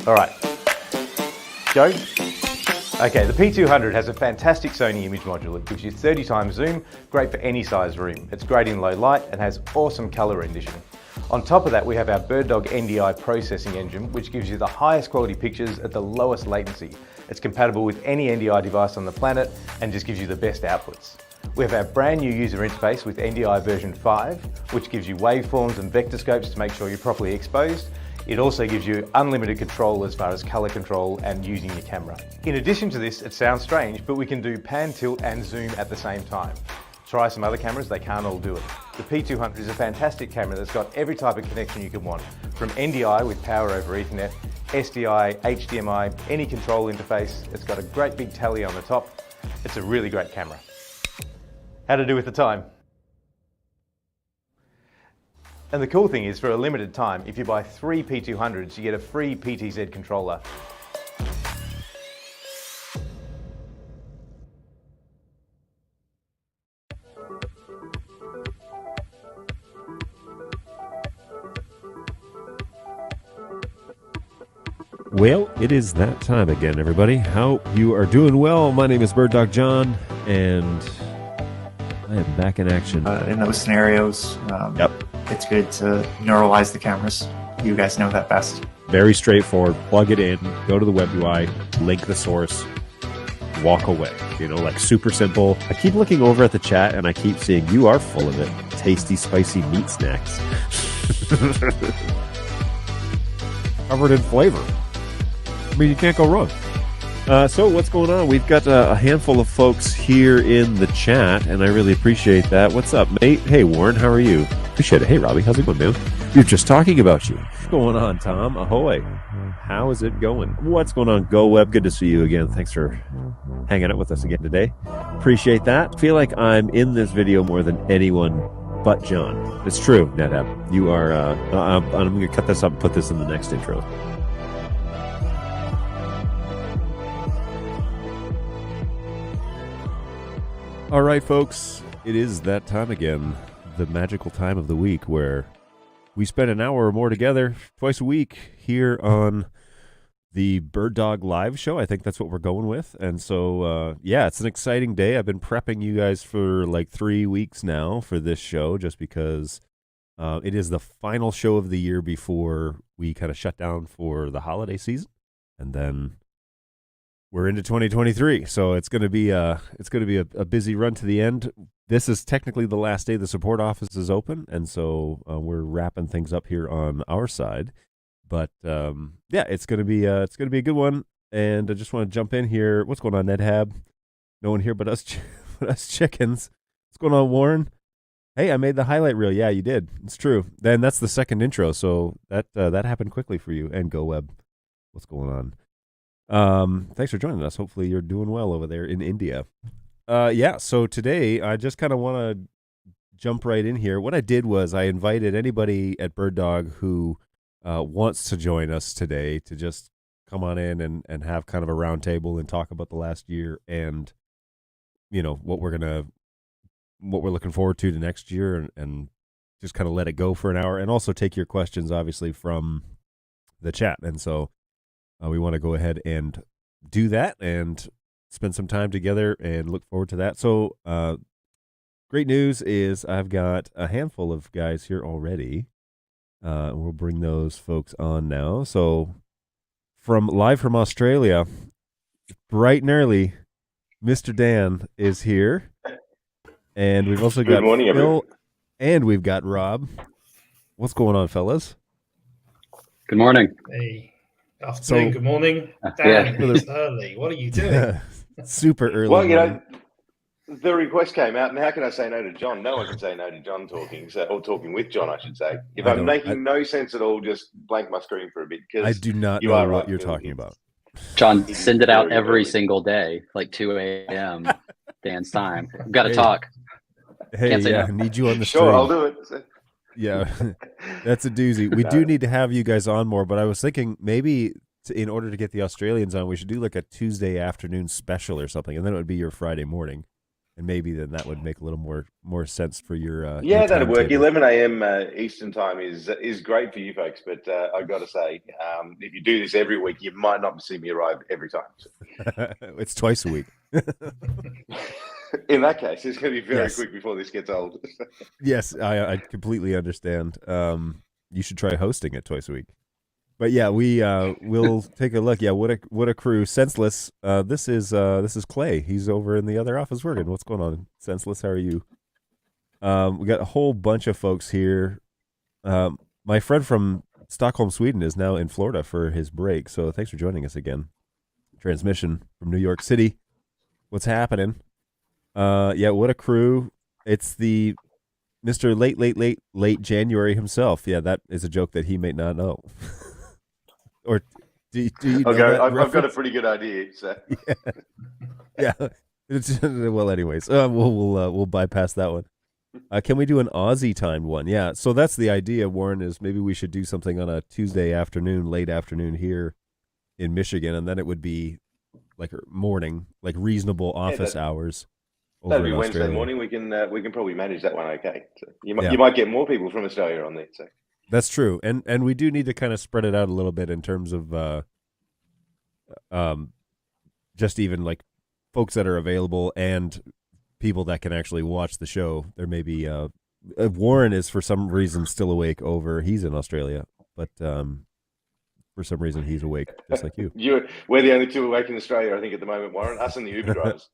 All right, go. Okay, the P200 has a fantastic Sony image module. It gives you 30 times zoom, great for any size room. It's great in low light and has awesome color rendition. On top of that, we have our BirdDog NDI processing engine, which gives you the highest quality pictures at the lowest latency. It's compatible with any NDI device on the planet and just gives you the best outputs. We have our brand new user interface with NDI version 5, which gives you waveforms and vector scopes to make sure you're properly exposed. It also gives you unlimited control as far as color control and using your camera. In addition to this, it sounds strange, but we can do pan, tilt and zoom at the same time. Try some other cameras, they can't all do it. The P200 is a fantastic camera that's got every type of connection you can want, from NDI with power over Ethernet, SDI, HDMI, any control interface. It's got a great big tally on the top. It's a really great camera. How to do with the time? And the cool thing is, for a limited time, if you buy 3 P200s, you get a free PTZ controller. Well, it is that time again, everybody. Hope you are doing well. My name is BirdDog John, and I am back in action. In those scenarios, it's good to neuralize the cameras. You guys know that best. Very straightforward. Plug it in, go to the web UI, link the source, walk away. You know, like super simple. I keep looking over at the chat, and I keep seeing you are full of it. Tasty, spicy meat snacks. Covered in flavor. I mean, you can't go wrong. So what's going on? We've got a handful of folks here in the chat, and I really appreciate that. What's up, mate? Hey, Warren, how are you? Appreciate it. Hey, Robbie, how's it going, man? You're just talking about you. What's going on, Tom? Ahoy. How is it going? What's going on, Go Web? Good to see you again. Thanks for hanging out with us again today. Appreciate that. Feel like I'm in this video more than anyone but John. It's true, NetApp. You are, I'm going to cut this up and put this in the next intro. All right, folks, it is that time again, the magical time of the week where we spend an hour or more together twice a week here on the BirdDog Live show. I think that's what we're going with. And so, yeah, it's an exciting day. I've been prepping you guys for like 3 weeks now for this show just because it is the final show of the year before we kind of shut down for the holiday season. And then we're into 2023, so it's going to be a busy run to the end. This is technically the last day the support office is open, and so we're wrapping things up here on our side. But yeah, it's going to be a good one. And I just want to jump in here. What's going on, NetHab? No one here but us, but us chickens. What's going on, Warren? Hey, I made the highlight reel. Yeah, you did. It's true. Then that's the second intro, so that happened quickly for you. And Go Web. What's going on? Thanks for joining us. Hopefully you're doing well over there in India. Yeah, so today I just kind of want to jump right in here. What I did was I invited anybody at BirdDog who wants to join us today to just come on in and have kind of a round table and talk about the last year and, you know, what we're looking forward to next year and just kind of let it go for an hour and also take your questions, obviously, from the chat. And so we want to go ahead and do that and spend some time together and look forward to that. So great news is I've got a handful of guys here already. We'll bring those folks on now. So live from Australia, bright and early, Mr. Dan is here. And we've also got morning, Phil everyone. and we've got Rob. What's going on, fellas? Good morning. Hey, afternoon, good morning. Yeah. Dan, it's early. What are you doing? Super early. Well, you morning. know, the request came out, and how can I say no to John? No one can say no to John talking, or talking with John, I should say. If I'm making no sense at all, just blank my screen for a bit. I do not you know are what right, you're Phil. talking about. John, send it out very every early. single day, like 2 a.m. Dan's time. We've got to talk. Hey, Can't say yeah, no. need you on the Sure, stream. I'll do it. Yeah, that's a doozy. We do need to have you guys on more, but I was thinking maybe in order to get the Australians on, we should do like a Tuesday afternoon special or something, and then it would be your Friday morning. and maybe then that would make a little more sense for your Yeah, that'll work. timetable. 11 a.m. Eastern time is great for you folks, but I've got to say, if you do this every week, you might not see me arrive every time. So. It's twice a week. In that case, it's going to be very Yes. quick before this gets old. Yes, I completely understand. You should try hosting it twice a week. But yeah, we'll take a look. Yeah, what a crew. Senseless. This is Clay. He's over in the other office working. What's going on, Senseless? How are you? We got a whole bunch of folks here. My friend from Stockholm, Sweden, is now in Florida for his break. So thanks for joining us again. Transmission from New York City. What's happening? Yeah, what a crew. It's the Mr. Late January himself. Yeah, that is a joke that he may not know. Or do you know that I've got a reference? pretty good idea. So Yeah. Well, anyways, we'll bypass that one. Can we do an Aussie timed one? Yeah. So that's the idea, Warren, is maybe we should do something on a Tuesday afternoon, late afternoon here in Michigan, and then it would be like morning, like reasonable office hours. That'd be in Wednesday Australia. morning. We can probably manage that one. Okay. So you Yeah. might get more people from Australia on there. So. That's true, and we do need to kind of spread it out a little bit in terms of just even like folks that are available and people that can actually watch the show. There may be Warren is for some reason still awake over. He's in Australia, but for some reason he's awake just like you. We're the only two awake in Australia, I think, at the moment, Warren. Us and the Uber drivers.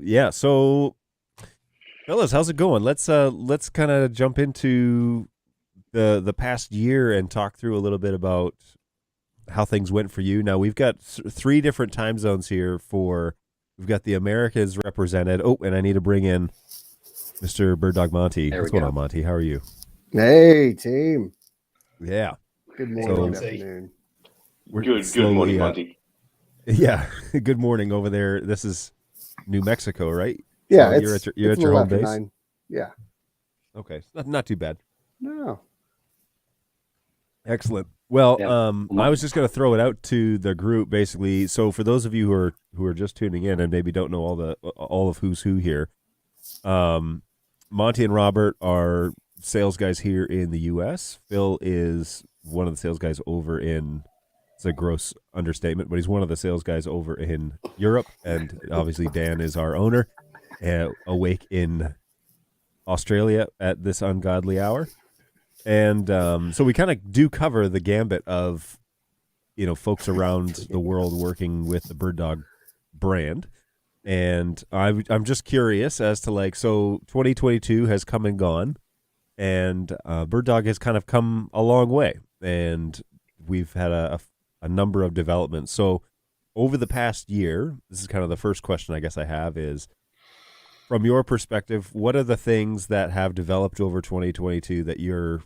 Yeah. So, fellas, how's it going? Let's kind of jump into the past year and talk through a little bit about how things went for you. Now we've got 3 different time zones here. We've got the Americas represented. Oh, and I need to bring in Mr. BirdDog Monty. What's going on, Monty? How are you? Hey, team. Yeah. Good morning. So- Good afternoon. Good morning, Monty. Yeah. Good morning over there. This is New Mexico, right? Yeah, So you're at your home base. 9. Yeah. Okay, not too bad. No. Excellent. Well, Yeah. I was just going to throw it out to the group, basically. So for those of you who are just tuning in and maybe don't know all of who's who here, Monty and Robert are sales guys here in the U.S. Phil is one of the sales guys over in. It's a gross understatement, but he's one of the sales guys over in Europe, and obviously Dan is our owner, awake in Australia at this ungodly hour. And so we kind of do cover the gambit of, folks around the world working with the BirdDog brand. And I'm just curious as to so 2022 has come and gone, and BirdDog has kind of come a long way, and we've had a number of developments. So over the past year, this is kind of the first question I guess I have is, from your perspective, what are the things that have developed over 2022 that you're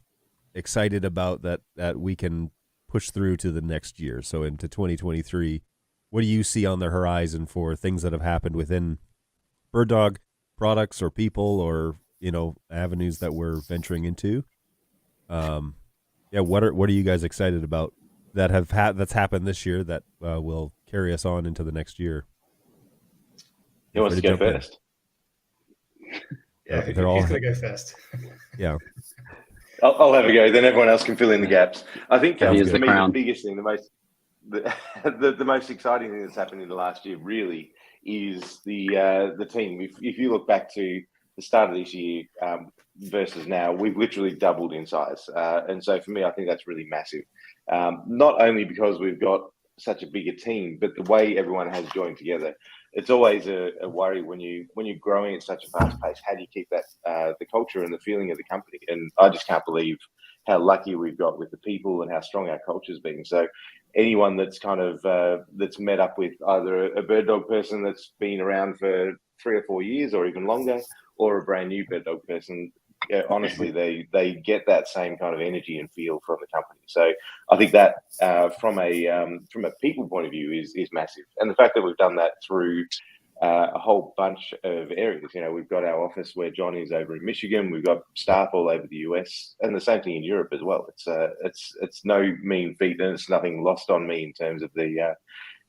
excited about that we can push through to the next year? So into 2023, what do you see on the horizon for things that have happened within BirdDog products or people or, avenues that we're venturing into? What are you guys excited about that that's happened this year that will carry us on into the next year? Who wants to go first? Yeah, They're all- who's going to go first? Yeah. I'll have a go. Then everyone else can fill in the gaps. I think for me, crown. the biggest thing, the most exciting thing that's happened in the last year really is the team. If you look back to the start of this year versus now, we've literally doubled in size. And so for me, I think that's really massive. Not only because we've got such a bigger team, but the way everyone has joined together. It's always a worry when you're growing at such a fast pace. How do you keep that the culture and the feeling of the company? And I just can't believe how lucky we've got with the people and how strong our culture's been. So anyone that's kind of that's met up with either a BirdDog person that's been around for 3 or 4 years or even longer, or a brand new BirdDog person, honestly, they get that same kind of energy and feel from the company. So I think that from a people point of view is massive, and the fact that we've done that through a whole bunch of areas. We've got our office where John is over in Michigan. We've got staff all over the US, and the same thing in Europe as well. It's no mean feat, and it's nothing lost on me in terms of the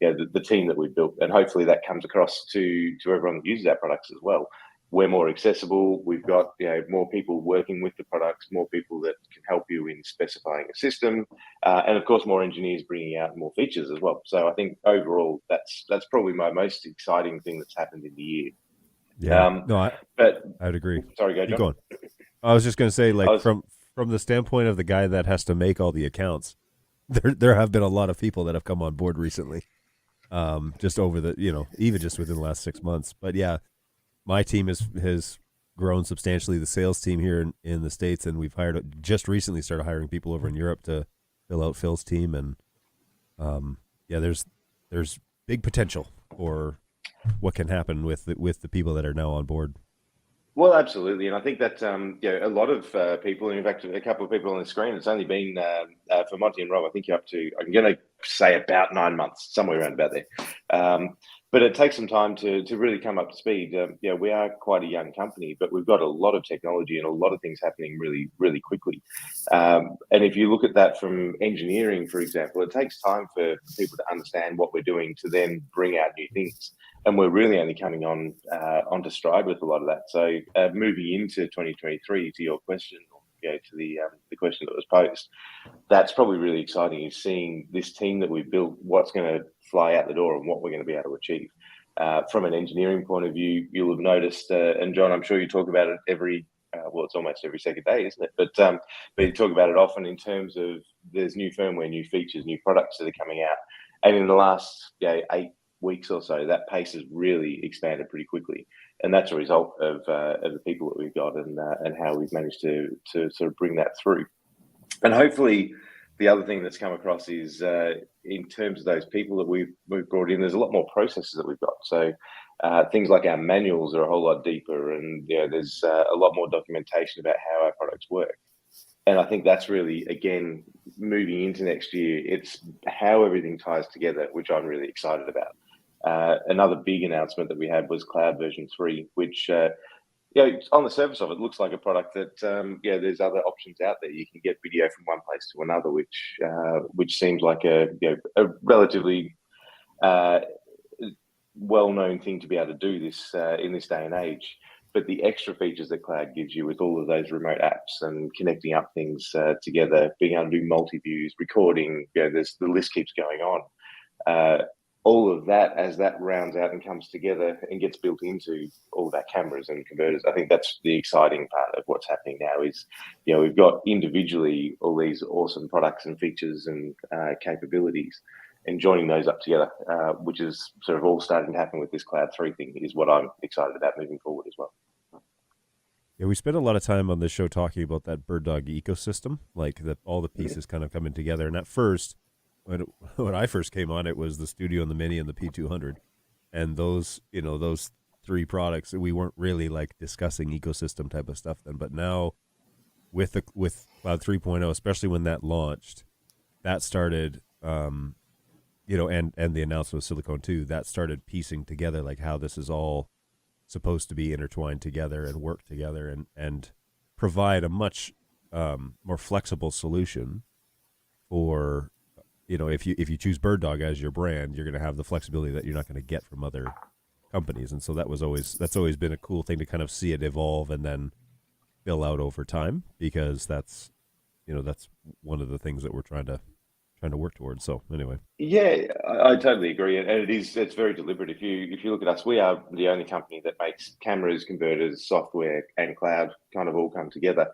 the team that we've built, and hopefully that comes across to everyone that uses our products as well. We're more accessible. We've got more people working with the products, more people that can help you in specifying a system, and of course more engineers bringing out more features as well. So I think overall that's probably my most exciting thing that's happened in the year. Yeah, but I'd agree. Sorry, go John. Keep going. I was just going to say, like, from the standpoint of the guy that has to make all the accounts, there have been a lot of people that have come on board recently, just over the, even just within the last 6 months. But yeah, my team has grown substantially. The sales team here in the States, and we've just recently started hiring people over in Europe to fill out Phil's team. And there's big potential for what can happen with the people that are now on board. Well, absolutely, and I think that a lot of people, in fact, a couple of people on the screen. It's only been for Monty and Rob. I think you're up to. I'm going to say about 9 months, somewhere around about there. But it takes some time to really come up to speed. We are quite a young company, but we've got a lot of technology and a lot of things happening really, really quickly. And if you look at that from engineering, for example, it takes time for people to understand what we're doing to then bring out new things. And we're really only coming onto stride with a lot of that. So moving into 2023, to your question, to the question that was posed, that's probably really exciting, is seeing this team that we've built, what's going to fly out the door and what we're going to be able to achieve. From an engineering point of view, you'll have noticed, and John, I'm sure you talk about it it's almost every second day, isn't it? But you talk about it often in terms of there's new firmware, new features, new products that are coming out. And in the last 8 weeks or so, that pace has really expanded pretty quickly, and that's a result of the people that we've got and how we've managed to sort of bring that through. And hopefully, the other thing that's come across is in terms of those people that we've brought in, there's a lot more processes that we've got. So things like our manuals are a whole lot deeper, and there's a lot more documentation about how our products work. And I think that's really, again, moving into next year, it's how everything ties together, which I'm really excited about. Another big announcement that we had was Cloud version 3, which, on the surface of it, looks like a product that, there's other options out there. You can get video from one place to another, which seems like a relatively well-known thing to be able to do this in this day and age. But the extra features that Cloud gives you with all of those remote apps and connecting up things together, being able to do multi-views, recording, the list keeps going on. All of that, as that rounds out and comes together and gets built into all of our cameras and converters, I think that's the exciting part of what's happening now is, we've got individually all these awesome products and features and capabilities, and joining those up together, which is sort of all starting to happen with this Cloud 3 thing, is what I'm excited about moving forward as well. Yeah, we spent a lot of time on this show talking about that BirdDog ecosystem, like all the pieces kind of coming together. And at first, when I first came on, it was the Studio and the Mini and the P200, and those 3 products. We weren't really like discussing ecosystem type of stuff then, but now with Cloud 3.0, especially when that launched, that started, and the announcement of Silicon 2, that started piecing together like how this is all supposed to be intertwined together and work together and provide a much more flexible solution for. If you choose BirdDog as your brand, you're going to have the flexibility that you're not going to get from other companies, and so that's always been a cool thing to kind of see it evolve and then fill out over time, because that's one of the things that we're trying to work towards. So anyway, yeah, I totally agree, and it's very deliberate. If you look at us, we are the only company that makes cameras, converters, software, and cloud kind of all come together,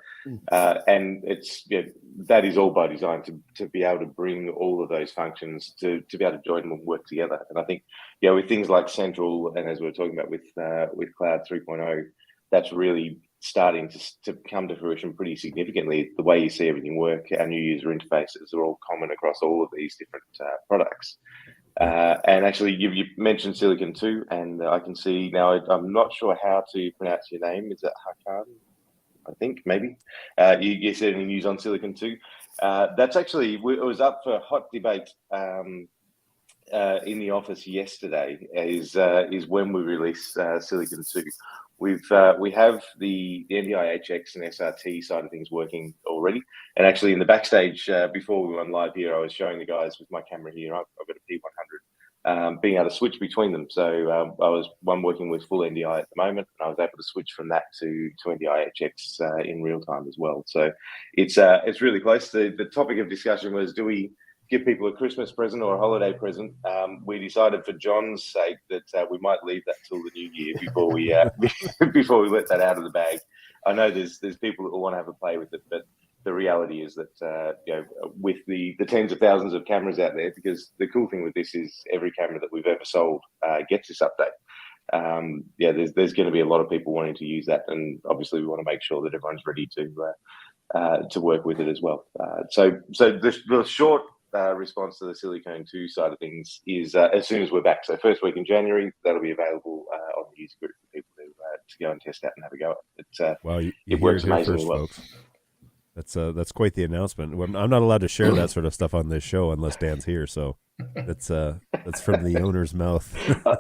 and it's that is all by design to be able to bring all of those functions to be able to join them and work together. And I think with things like Central, and as we were talking about with Cloud 3.0, that's really starting to come to fruition pretty significantly. The way you see everything work, our new user interfaces are all common across all of these different products. And actually, you mentioned Silicon 2, and I can see now, I'm not sure how to pronounce your name. Is it Hakan? I think maybe. You said any news on Silicon 2? That's actually, it was up for hot debate in the office yesterday, is when we release Silicon 2. We have the NDI-HX and SRT side of things working already, and actually in the backstage before we went live here, I was showing the guys with my camera here. I've got a being able to switch between them. So I was working with full NDI at the moment, and I was able to switch from that to NDI HX in real time as well. So it's really close. The topic of discussion was, do we give people a Christmas present or a holiday present? We decided, for John's sake, that we might leave that till the new year before we before we let that out of the bag. I know there's people that will want to have a play with it, but the reality is that with the tens of thousands of cameras out there, because the cool thing with this is every camera that we've ever sold gets this update. There's going to be a lot of people wanting to use that, and obviously we want to make sure that everyone's ready to work with it as well. So the short response to the Silicone 2 side of things is as soon as we're back. So first week in January, that'll be available on the user group for people to go and test out and have a go at it. Wow, it works amazingly well. Folks. That's quite the announcement. I'm not allowed to share that sort of stuff on this show unless Dan's here. So that's from the owner's mouth.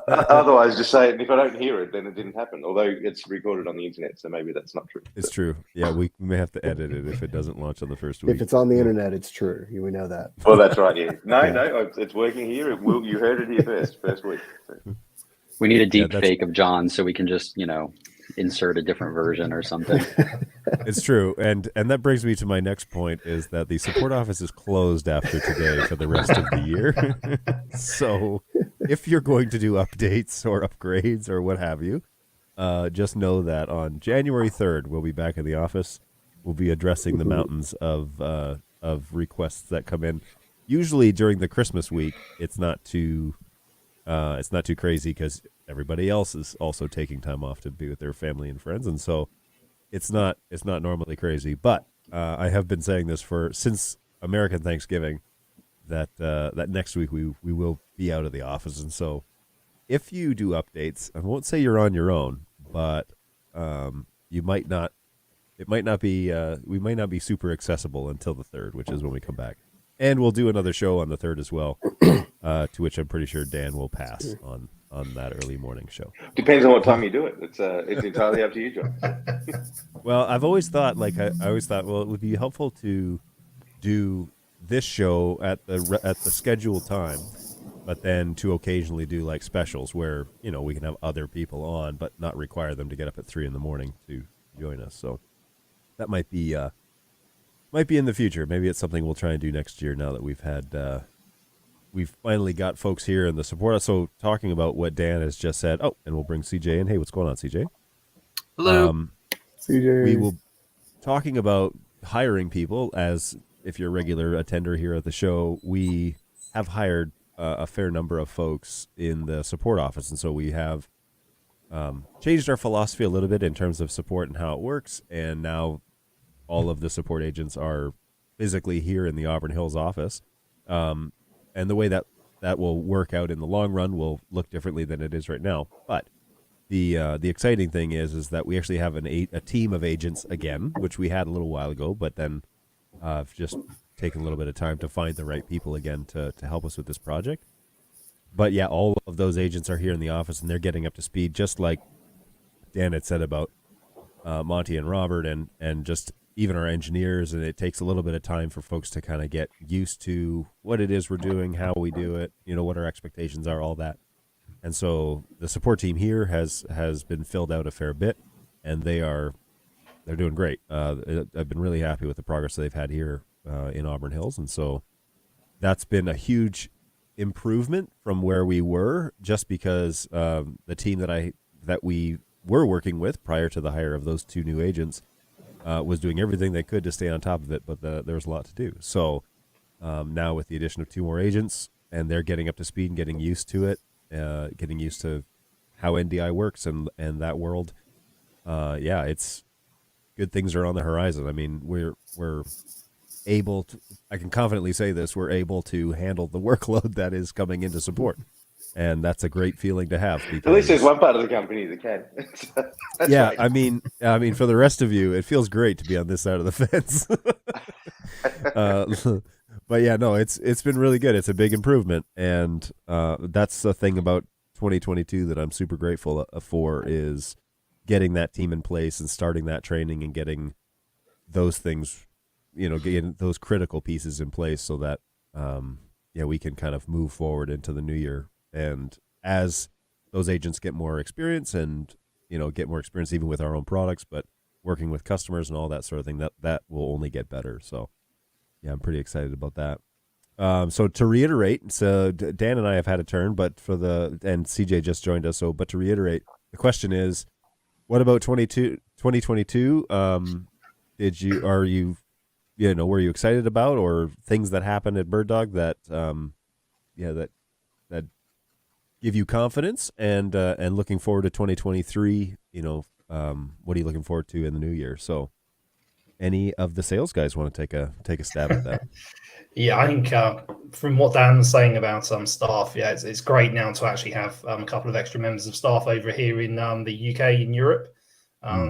Otherwise, just say it. And if I don't hear it, then it didn't happen. Although it's recorded on the internet, so maybe that's not true. It's true. Yeah, we may have to edit it if it doesn't launch on the first week. If it's on the internet, it's true. We know that. Well, that's right. Yeah. No, it's working here. You heard it here first week. So. We need a deep fake of John so we can just, insert a different version or something. It's true. And that brings me to my next point, is that the support office is closed after today for the rest of the year. So if you're going to do updates or upgrades or what have you, just know that on January 3rd, we'll be back in the office. We'll be addressing the mountains of requests that come in. Usually during the Christmas week, it's not too crazy because everybody else is also taking time off to be with their family and friends, and so it's not normally crazy. But I have been saying this since American Thanksgiving that next week we will be out of the office, and so if you do updates, I won't say you're on your own, but you might not. It might not be. We might not be super accessible until the 3rd, which is when we come back. And we'll do another show on the 3rd as well, to which I'm pretty sure Dan will pass on that early morning show. Depends on what time you do it. It's entirely up to you, John. Well, I've always thought, well, it would be helpful to do this show at the scheduled time, but then to occasionally do like specials where we can have other people on, but not require them to get up at 3 a.m. to join us. So that might be in the future. Maybe it's something we'll try and do next year now that we've finally got folks here in the support. So talking about what Dan has just said, and we'll bring CJ in. Hey, what's going on, CJ? Hello. CJ. We will talking about hiring people. As if you're a regular attender here at the show, we have hired a fair number of folks in the support office. And so we have changed our philosophy a little bit in terms of support and how it works. And now all of the support agents are physically here in the Auburn Hills office. And the way that will work out in the long run will look differently than it is right now. But the exciting thing is that we actually have a team of agents again, which we had a little while ago, but then just taken a little bit of time to find the right people again to help us with this project. But yeah, all of those agents are here in the office, and they're getting up to speed, just like Dan had said about Monty and Robert and just even our engineers, and it takes a little bit of time for folks to kind of get used to what it is we're doing, how we do it, what our expectations are, all that. And so the support team here has been filled out a fair bit, and they're doing great. I've been really happy with the progress they've had here in Auburn Hills, and so that's been a huge improvement from where we were, just because the team that we were working with prior to the hire of those 2 new agents was doing everything they could to stay on top of it, but there was a lot to do. So now with the addition of 2 more agents, and they're getting up to speed and getting used to it, getting used to how NDI works and that world, it's good things are on the horizon. I mean, we're able to, I can confidently say this, we're able to handle the workload that is coming into support. And that's a great feeling to have. Because, at least there's one part of the company that can. Yeah, right. I mean, for the rest of you, it feels great to be on this side of the fence. But yeah, no, it's been really good. It's a big improvement, and that's the thing about 2022 that I'm super grateful for, is getting that team in place and starting that training and getting those things, getting those critical pieces in place so that we can kind of move forward into the new year And as those agents get more experience and, get more experience even with our own products, but working with customers and all that sort of thing, that will only get better. So yeah, I'm pretty excited about that. So to reiterate, so Dan and I have had a turn, but and CJ just joined us. But to reiterate, the question is, what about 2022? Were you excited about, or things that happened at BirdDog that give you confidence, and looking forward to 2023? What are you looking forward to in the new year? So any of the sales guys want to take a stab at that? Yeah, I think from what Dan was saying about staff, it's great now to actually have a couple of extra members of staff over here in the UK and Europe.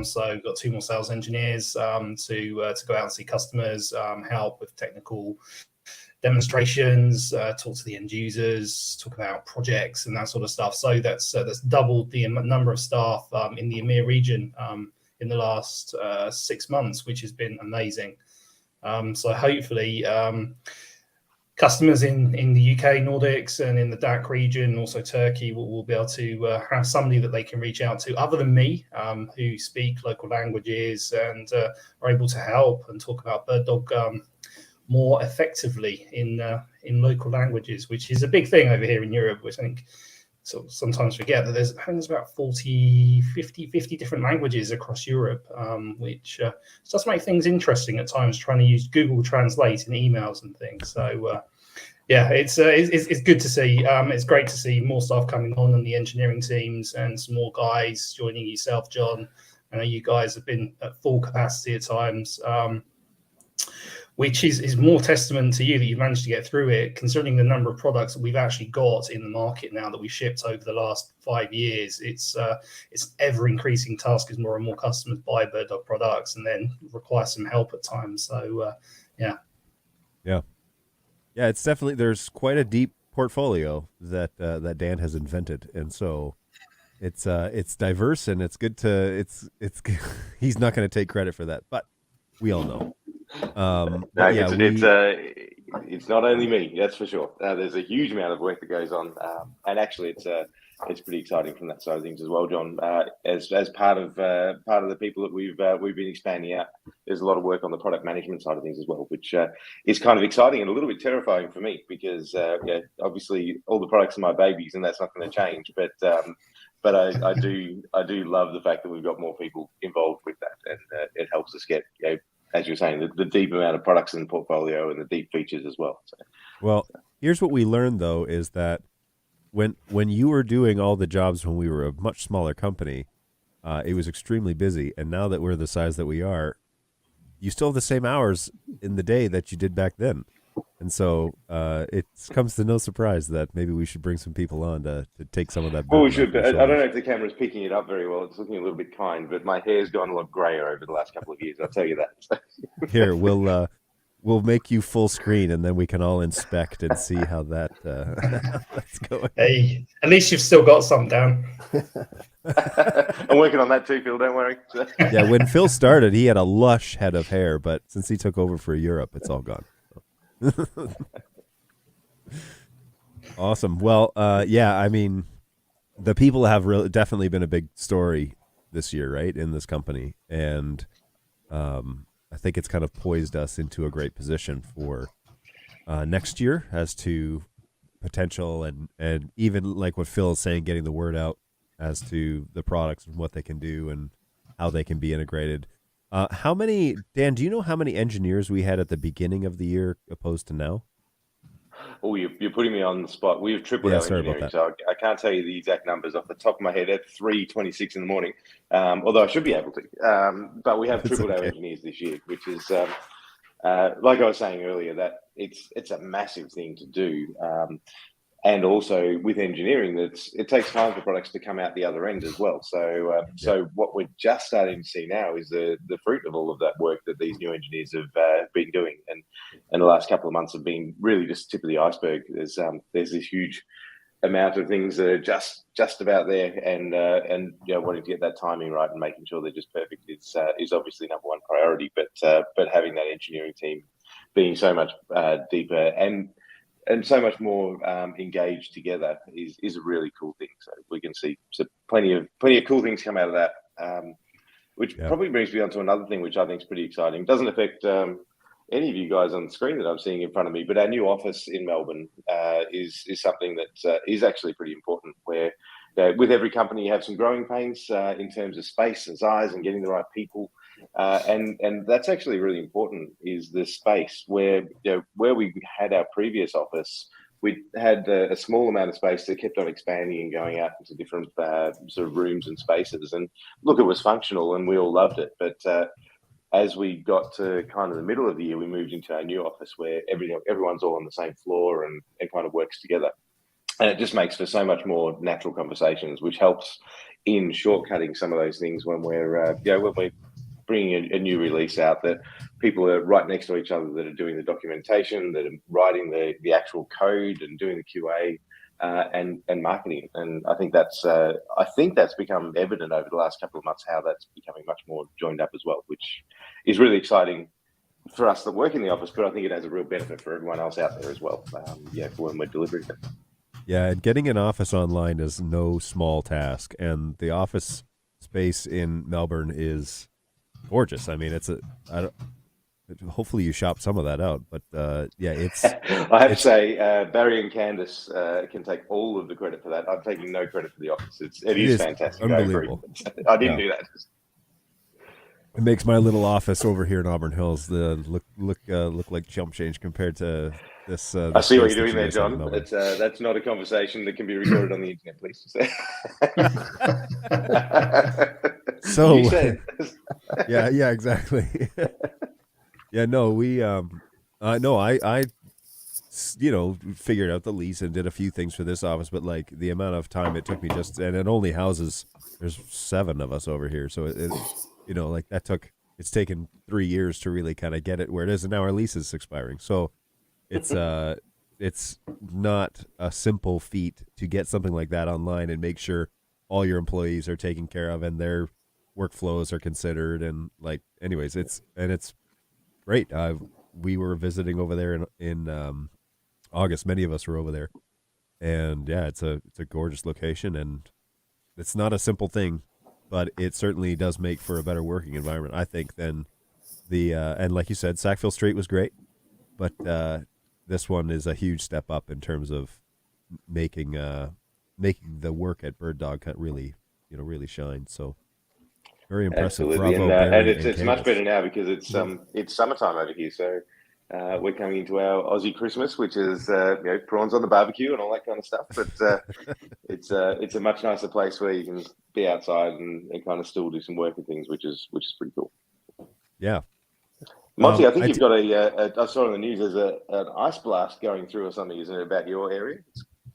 So we've got 2 more sales engineers to go out and see customers, help with technical demonstrations, talk to the end users, talk about projects and that sort of stuff. So that's doubled the number of staff in the EMEA region in the last 6 months, which has been amazing. So hopefully customers in the UK, Nordics, and in the DACH region, also Turkey, will be able to have somebody that they can reach out to other than me, who speak local languages and are able to help and talk about BirdDog more effectively in local languages, which is a big thing over here in Europe, which I think sometimes forget that there's about 50 different languages across Europe, which does make things interesting at times, trying to use Google Translate in emails and things. So it's good to see. It's great to see more staff coming on and the engineering teams and some more guys joining yourself, John. I know you guys have been at full capacity at times, which is more testament to you that you've managed to get through it, considering the number of products that we've actually got in the market now that we've shipped over the last 5 years. It's ever increasing task as more and more customers buy BirdDog products and then require some help at times. So it's definitely, there's quite a deep portfolio that Dan has invented, and so it's diverse, and it's good to he's not going to take credit for that, but we all know. It's not only me, that's for sure. There's a huge amount of work that goes on, and actually it's pretty exciting from that side of things as well, John. As part of the people that we've been expanding out, there's a lot of work on the product management side of things as well, which is kind of exciting and a little bit terrifying for me because obviously all the products are my babies and that's not going to change, but I do love the fact that we've got more people involved with that, and it helps us get, as you're saying, the deep amount of products in the portfolio and the deep features as well. Here's what we learned, though, is that when you were doing all the jobs when we were a much smaller company, it was extremely busy. And now that we're the size that we are, you still have the same hours in the day that you did back then. And so it comes to no surprise that maybe we should bring some people on to take some of that. Well, we should. I don't know if the camera's picking it up very well. It's looking a little bit kind, but my hair's gone a lot grayer over the last couple of years. I'll tell you that. Here, we'll make you full screen, and then we can all inspect and see how that's going. Hey, at least you've still got some down. I'm working on that too, Phil. Don't worry. Yeah, when Phil started, he had a lush head of hair, but since he took over for Europe, it's all gone. Awesome. Well, I mean, the people have definitely been a big story this year, right, in this company, and I think it's kind of poised us into a great position for next year as to potential and even like what Phil is saying, getting the word out as to the products and what they can do and how they can be integrated. Dan, do you know how many engineers we had at the beginning of the year opposed to now? Oh, you're putting me on the spot. We've tripled our engineering, so I can't tell you the exact numbers off the top of my head at 3:26 in the morning, although I should be able to. But we have tripled our engineers this year, which is, like I was saying earlier, that it's a massive thing to do. And also with engineering, it takes time for products to come out the other end as well. So what we're just starting to see now is the fruit of all of that work that these new engineers have been doing, and the last couple of months have been really just tip of the iceberg. There's this huge amount of things that are just about there, and wanting to get that timing right and making sure they're just perfect is obviously number one priority. But having that engineering team being so much deeper and so much more engaged together is a really cool thing. So we can see plenty of cool things come out of that. Which probably brings me on to another thing, which I think is pretty exciting. It doesn't affect any of you guys on the screen that I'm seeing in front of me, but our new office in Melbourne is something that is actually pretty important. Where with every company, you have some growing pains in terms of space and size and getting the right people, and that's actually really important. Is the space where we had our previous office. We had a small amount of space that kept on expanding and going out into different sort of rooms and spaces. And look, it was functional and we all loved it. But as we got to kind of the middle of the year, we moved into our new office where everyone's all on the same floor and kind of works together. And it just makes for so much more natural conversations, which helps in shortcutting some of those things when we're bringing a new release out, that people are right next to each other that are doing the documentation, that are writing the actual code and doing the QA and marketing. And I think that's become evident over the last couple of months how that's becoming much more joined up as well, which is really exciting for us that work in the office. But I think it has a real benefit for everyone else out there as well. For when we're delivering it. Yeah, and getting an office online is no small task, and the office space in Melbourne is gorgeous. I mean, hopefully you shop some of that out, but it's. I have to say, Barry and Candice can take all of the credit for that. I'm taking no credit for the office. It is fantastic. Unbelievable. I didn't do that. It makes my little office over here in Auburn Hills look like chump change compared to this. I see what you're doing there, John. That's not a conversation that can be recorded on the internet, please. So, yeah, exactly. Yeah, no, we, I figured out the lease and did a few things for this office, but like the amount of time it took me and it only houses, there's 7 of us over here. So it's taken 3 years to really kind of get it where it is. And now our lease is expiring. So it's not a simple feat to get something like that online and make sure all your employees are taken care of and their workflows are considered. And anyways, it's great. We were visiting over there in August. Many of us were over there, and yeah, it's a gorgeous location, and it's not a simple thing, but it certainly does make for a better working environment, I think, than and like you said, Sackville Street was great, but this one is a huge step up in terms of making the work at BirdDog really shine. So. Very impressive. Absolutely, and it's much better now because it's summertime over here. So we're coming into our Aussie Christmas, which is prawns on the barbecue and all that kind of stuff. But it's a much nicer place where you can be outside and kind of still do some work and things, which is pretty cool. Yeah, Monty, I think you've got I saw on the news there's an ice blast going through or something, isn't it, about your area?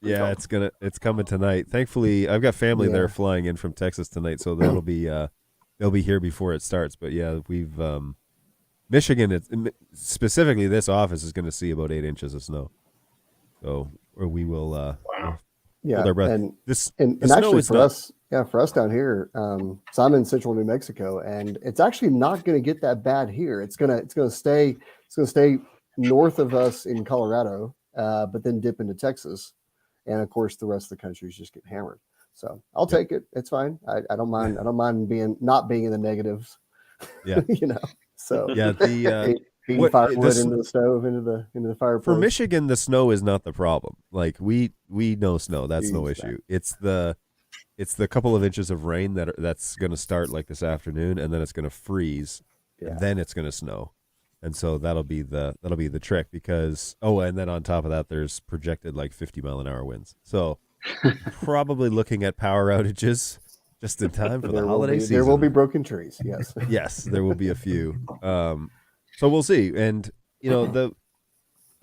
Yeah, it's coming tonight. Thankfully, I've got family there flying in from Texas tonight, so that'll be. They'll be here before it starts, but yeah, we've Michigan. Specifically, this office is going to see about 8 inches of snow, so or we will. Wow. Hold our breath. And snow actually is for us, for us down here, so I'm in central New Mexico, and it's actually not going to get that bad here. It's gonna stay north of us in Colorado, but then dip into Texas, and of course the rest of the country is just getting hammered. So I'll take it. It's fine. I don't mind. I don't mind not being in the negatives. Yeah. So yeah, feeding firewood into the stove, into the fireplace. For Michigan, the snow is not the problem. Like we know snow. That's no issue. It's the couple of inches of rain that's going to start like this afternoon, and then it's going to freeze, and then it's going to snow, and so that'll be the trick because and then on top of that, there's projected like 50-mile-an-hour winds. So. Probably looking at power outages just in time for the holiday season. There will be broken trees. Yes. Yes, there will be a few. So we'll see. And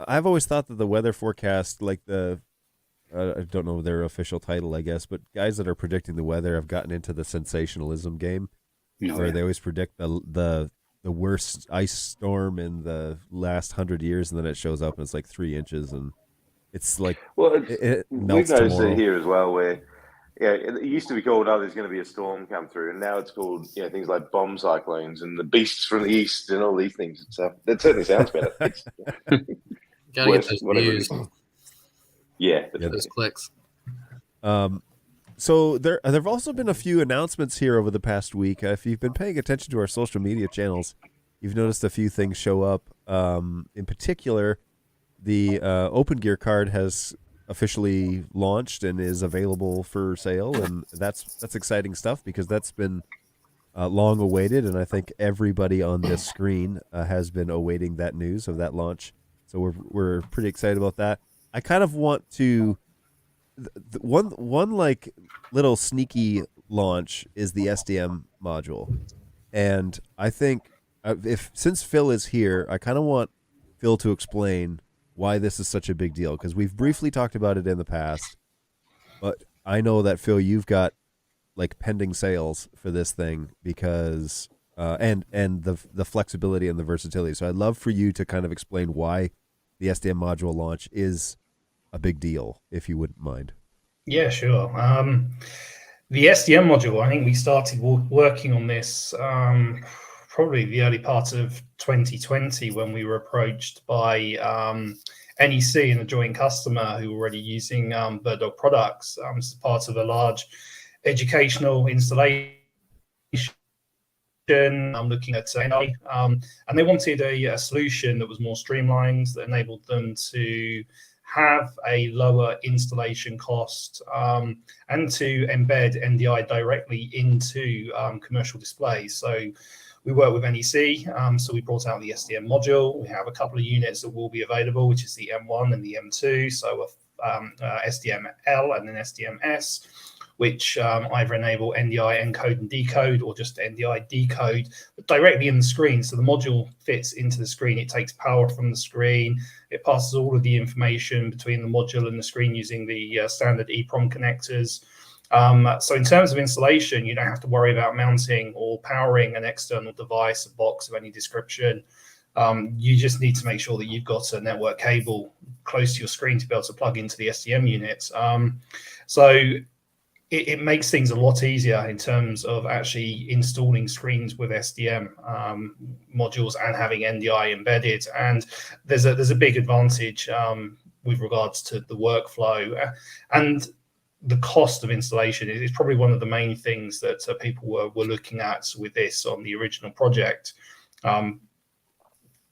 I've always thought that the weather forecast, like I don't know their official title, I guess, but guys that are predicting the weather have gotten into the sensationalism game, where they always predict the worst ice storm in the last 100 years, and then it shows up and it's like 3 inches and. It's like it melts we've noticed tomorrow. it here as well, where it used to be called there's going to be a storm come through, and now it's called things like bomb cyclones and the beasts from the east and all these things. That certainly sounds better. Gotta get those views. Yeah, that's Yeah, Those clicks. So there've also been a few announcements here over the past week. If you've been paying attention to our social media channels, you've noticed a few things show up. In particular, the Open Gear card has officially launched and is available for sale, and that's exciting stuff because that's been long awaited, and I think everybody on this screen has been awaiting that news of that launch. So we're pretty excited about that. I kind of want to. One like little sneaky launch is the SDM module, and I think if since Phil is here, I kind of want Phil to explain why this is such a big deal because we've briefly talked about it in the past, but I know that Phil, you've got like pending sales for this thing because and the flexibility and the versatility. So I'd love for you to kind of explain why the SDM module launch is a big deal, if you wouldn't mind. Yeah, sure. The SDM module, I think we started working on this probably the early part of 2020 when we were approached by NEC and a joint customer who were already using BirdDog products as part of a large educational installation. I'm looking at AI, and they wanted a solution that was more streamlined, that enabled them to have a lower installation cost and to embed NDI directly into commercial displays. So we work with NEC, so we brought out the SDM module. We have a couple of units that will be available, which is the M1 and the M2, so SDM-L and then SDM-S, which either enable NDI encode and decode or just NDI decode directly in the screen. So the module fits into the screen. It takes power from the screen. It passes all of the information between the module and the screen using the standard EEPROM connectors. So in terms of installation, you don't have to worry about mounting or powering an external device, a box of any description. You just need to make sure that you've got a network cable close to your screen to be able to plug into the SDM unit. So it makes things a lot easier in terms of actually installing screens with SDM modules and having NDI embedded. And there's a big advantage with regards to the workflow and the cost of installation. Is probably one of the main things that people were looking at with this on the original project.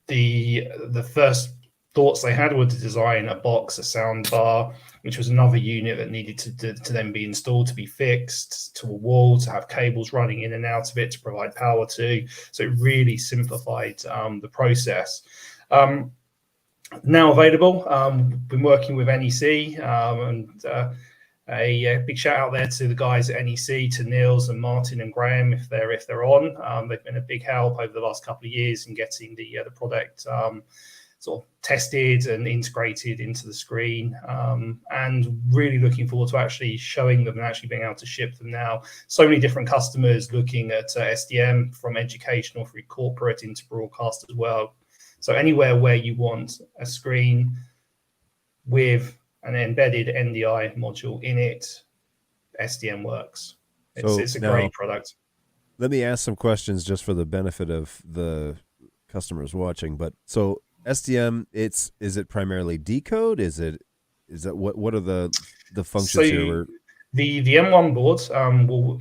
The first thoughts they had were to design a box, a sound bar, which was another unit that needed to then be installed, to be fixed to a wall, to have cables running in and out of it to provide power to. So it really simplified the process. Now available, been working with NEC, and a big shout out there to the guys at NEC, to Niels and Martin and Graham if they're on. They've been a big help over the last couple of years in getting the product sort of tested and integrated into the screen, and really looking forward to actually showing them and actually being able to ship them now. So many different customers looking at SDM, from educational through corporate into broadcast as well. So anywhere where you want a screen with an embedded NDI module in it, SDM works. It's a great product. Let me ask some questions just for the benefit of the customers watching. But so SDM, is it primarily decode? Is that what are the functions here? The M1 board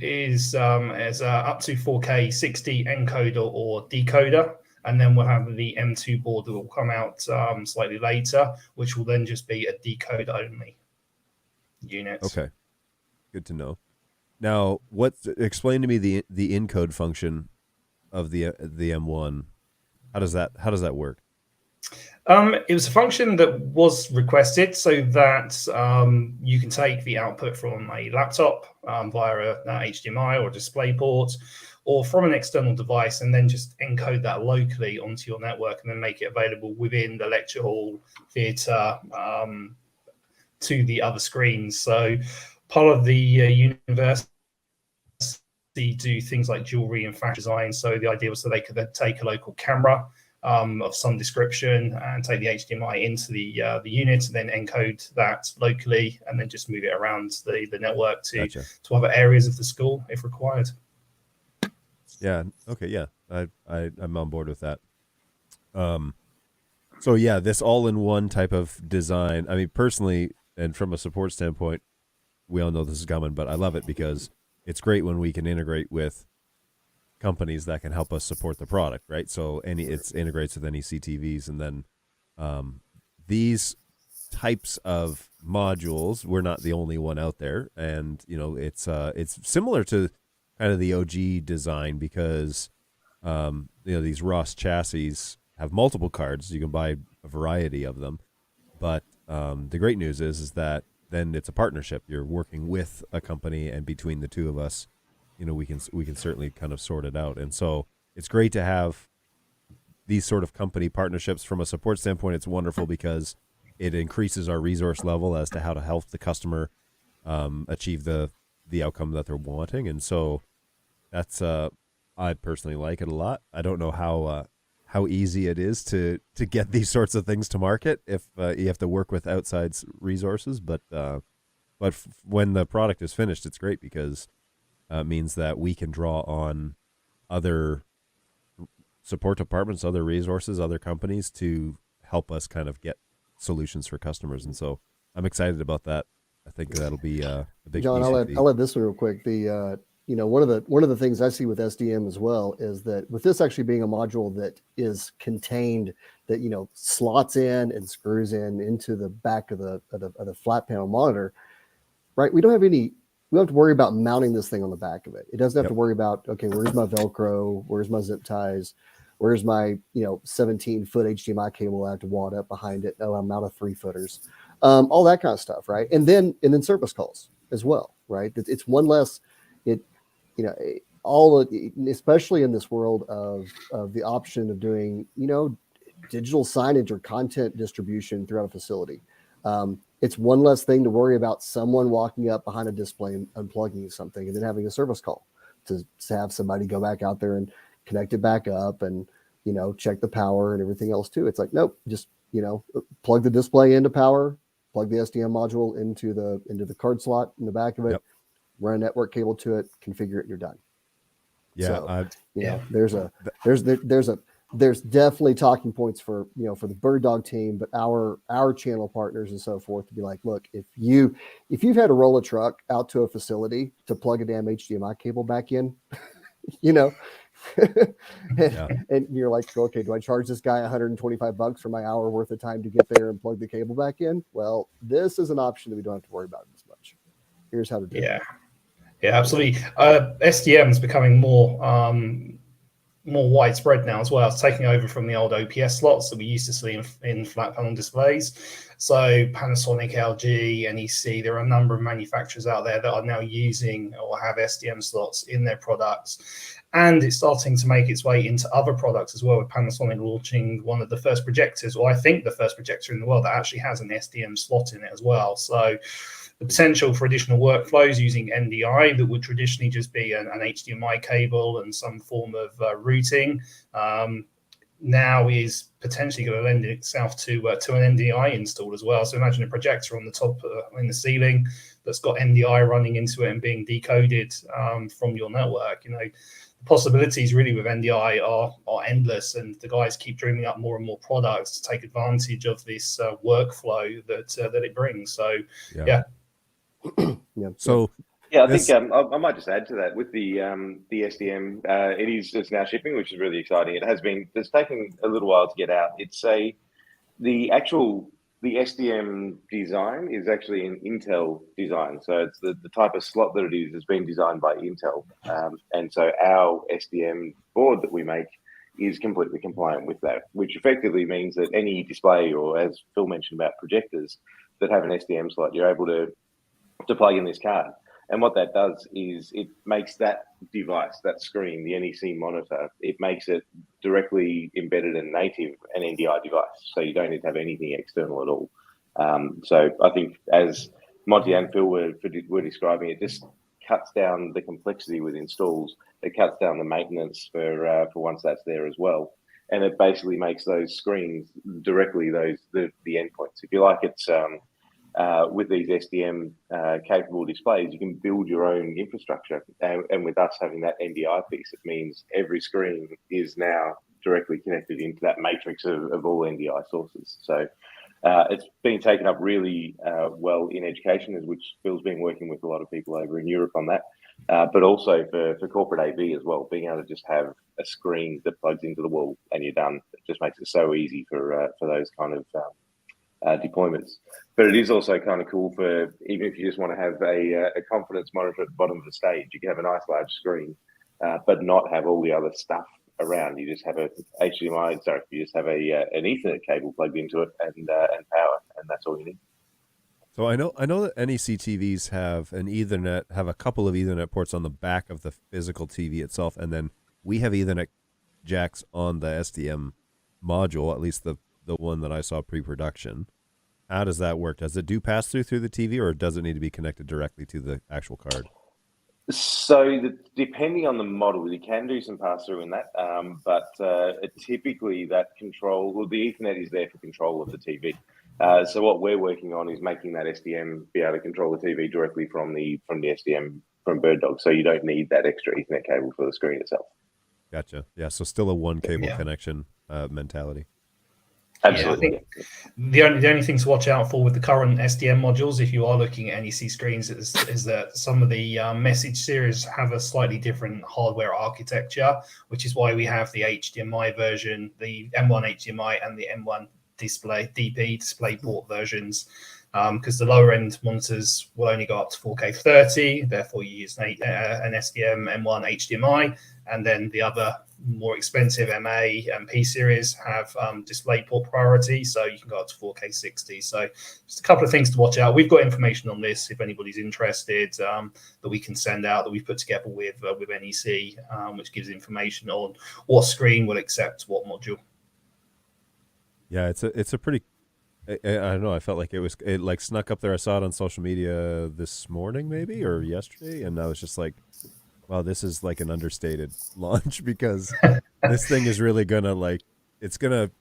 is up to 4K 60 encoder or decoder, and then we'll have the M2 board that will come out slightly later, which will then just be a decode only unit. Okay, good to know. Now, explain to me the encode function of the M1. How does that work? It was a function that was requested so that you can take the output from a laptop via a HDMI or a display port, or from an external device, and then just encode that locally onto your network and then make it available within the lecture hall, theatre, to the other screens. So part of the university do things like jewelry and fashion design. So the idea was that they could then take a local camera of some description and take the HDMI into the unit and then encode that locally and then just move it around the network to other areas of the school if required. Yeah. Okay. Yeah. I'm on board with that. So yeah, this all-in-one type of design. I mean, personally, and from a support standpoint, we all know this is coming, but I love it because it's great when we can integrate with companies that can help us support the product, right? So it integrates with any CTVs, and then these types of modules, we're not the only one out there, and it's similar to kind of the OG design because these Ross chassis have multiple cards. You can buy a variety of them, but the great news is that then it's a partnership. You're working with a company, and between the two of us, we can certainly kind of sort it out. And so it's great to have these sort of company partnerships. From a support standpoint, it's wonderful because it increases our resource level as to how to help the customer achieve the outcome that they're wanting. And so that's I personally like it a lot. I don't know how easy it is to get these sorts of things to market if you have to work with outside resources, but when the product is finished, it's great because it means that we can draw on other support departments, other resources, other companies to help us kind of get solutions for customers. And so I'm excited about that. I think that'll be a big John, piece I'll add this one real quick. The one of the things I see with SDM as well is that with this actually being a module that is contained, that slots in and screws in into the back of the flat panel monitor, right? We don't have to worry about mounting this thing on the back of it. It doesn't have to worry about, okay, where's my Velcro, where's my zip ties, where's my 17-foot HDMI cable I have to wad up behind it. No, I'm out of 3-footers, all that kind of stuff, right? And then service calls as well, right? It's one less. Especially in this world of the option of doing, digital signage or content distribution throughout a facility. It's one less thing to worry about someone walking up behind a display and unplugging something and then having a service call to have somebody go back out there and connect it back up and, check the power and everything else too. It's like, nope, just, plug the display into power, plug the SDM module into the card slot in the back of it. Yep. Run a network cable to it, configure it, and you're done. Yeah, so, there's definitely talking points for the BirdDog team, but our channel partners and so forth to be like, look, if you've had to roll a truck out to a facility to plug a damn HDMI cable back in, and you're like, okay, do I charge this guy $125 for my hour worth of time to get there and plug the cable back in? Well, this is an option that we don't have to worry about as much. Here's how to do it. Yeah, absolutely. SDM is becoming more widespread now as well. It's taking over from the old OPS slots that we used to see in flat panel displays. So Panasonic, LG, NEC, there are a number of manufacturers out there that are now using or have SDM slots in their products. And it's starting to make its way into other products as well, with Panasonic launching one of the first projectors, or I think the first projector in the world that actually has an SDM slot in it as well. So the potential for additional workflows using NDI that would traditionally just be an HDMI cable and some form of routing now is potentially going to lend itself to an NDI install as well. So imagine a projector on the top in the ceiling that's got NDI running into it and being decoded from your network. The possibilities really with NDI are endless, and the guys keep dreaming up more and more products to take advantage of this workflow that it brings. So yeah. So yeah, I think I might just add to that with the SDM. It's now shipping, which is really exciting. It's taken a little while to get out. The SDM design is actually an Intel design. So it's the type of slot that it is has been designed by Intel. And so our SDM board that we make is completely compliant with that, which effectively means that any display, or as Phil mentioned about projectors that have an SDM slot, you're able to plug in this card. And what that does is it makes that device, that screen, the NEC monitor, it makes it directly embedded and native an NDI device. So you don't need to have anything external at all. So I think as Monty and Phil were describing, it just cuts down the complexity with installs. It cuts down the maintenance for once that's there as well. And it basically makes those screens directly the endpoints. If you like, it's with these SDM capable displays, you can build your own infrastructure. And with us having that NDI piece, it means every screen is now directly connected into that matrix of all NDI sources. So It's been taken up really well in education, which Phil's been working with a lot of people over in Europe on that. But also for corporate AV as well, being able to just have a screen that plugs into the wall and you're done. It just makes it so easy for those kind of deployments. But it is also kind of cool for even if you just want to have a confidence monitor at the bottom of the stage. You can have a nice large screen, but not have all the other stuff around. You just have a HDMI. Sorry, you just have an Ethernet cable plugged into it and power, and that's all you need. So I know that NEC TVs have a couple of Ethernet ports on the back of the physical TV itself, and then we have Ethernet jacks on the SDM module, at least the one that I saw pre-production. How does that work? Does it do pass through the TV, or does it need to be connected directly to the actual card? So depending on the model, you can do some pass through in that, but typically that control, well, the Ethernet is there for control of the TV. So what we're working on is making that SDM be able to control the TV directly from the SDM from BirdDog. So you don't need that extra Ethernet cable for the screen itself. Gotcha. Yeah. So still a one cable connection mentality. Absolutely. Yeah, I think the only thing to watch out for with the current SDM modules, if you are looking at NEC screens, is that some of the message series have a slightly different hardware architecture, which is why we have the HDMI version, the M1 HDMI, and the M1 DP DisplayPort versions. Because the lower end monitors will only go up to 4K 30, therefore you use an SDM M1 HDMI, and then the other more expensive MA and P series have DisplayPort priority, so you can go up to 4K 60. So just a couple of things to watch out. We've got information on this if anybody's interested that we can send out that we've put together with NEC, which gives information on what screen will accept what module. Yeah, it's a pretty. I don't know. I felt like it like snuck up there. I saw it on social media this morning, maybe, or yesterday, and I was just like, "Wow, this is like an understated launch," because this thing is really it's gonna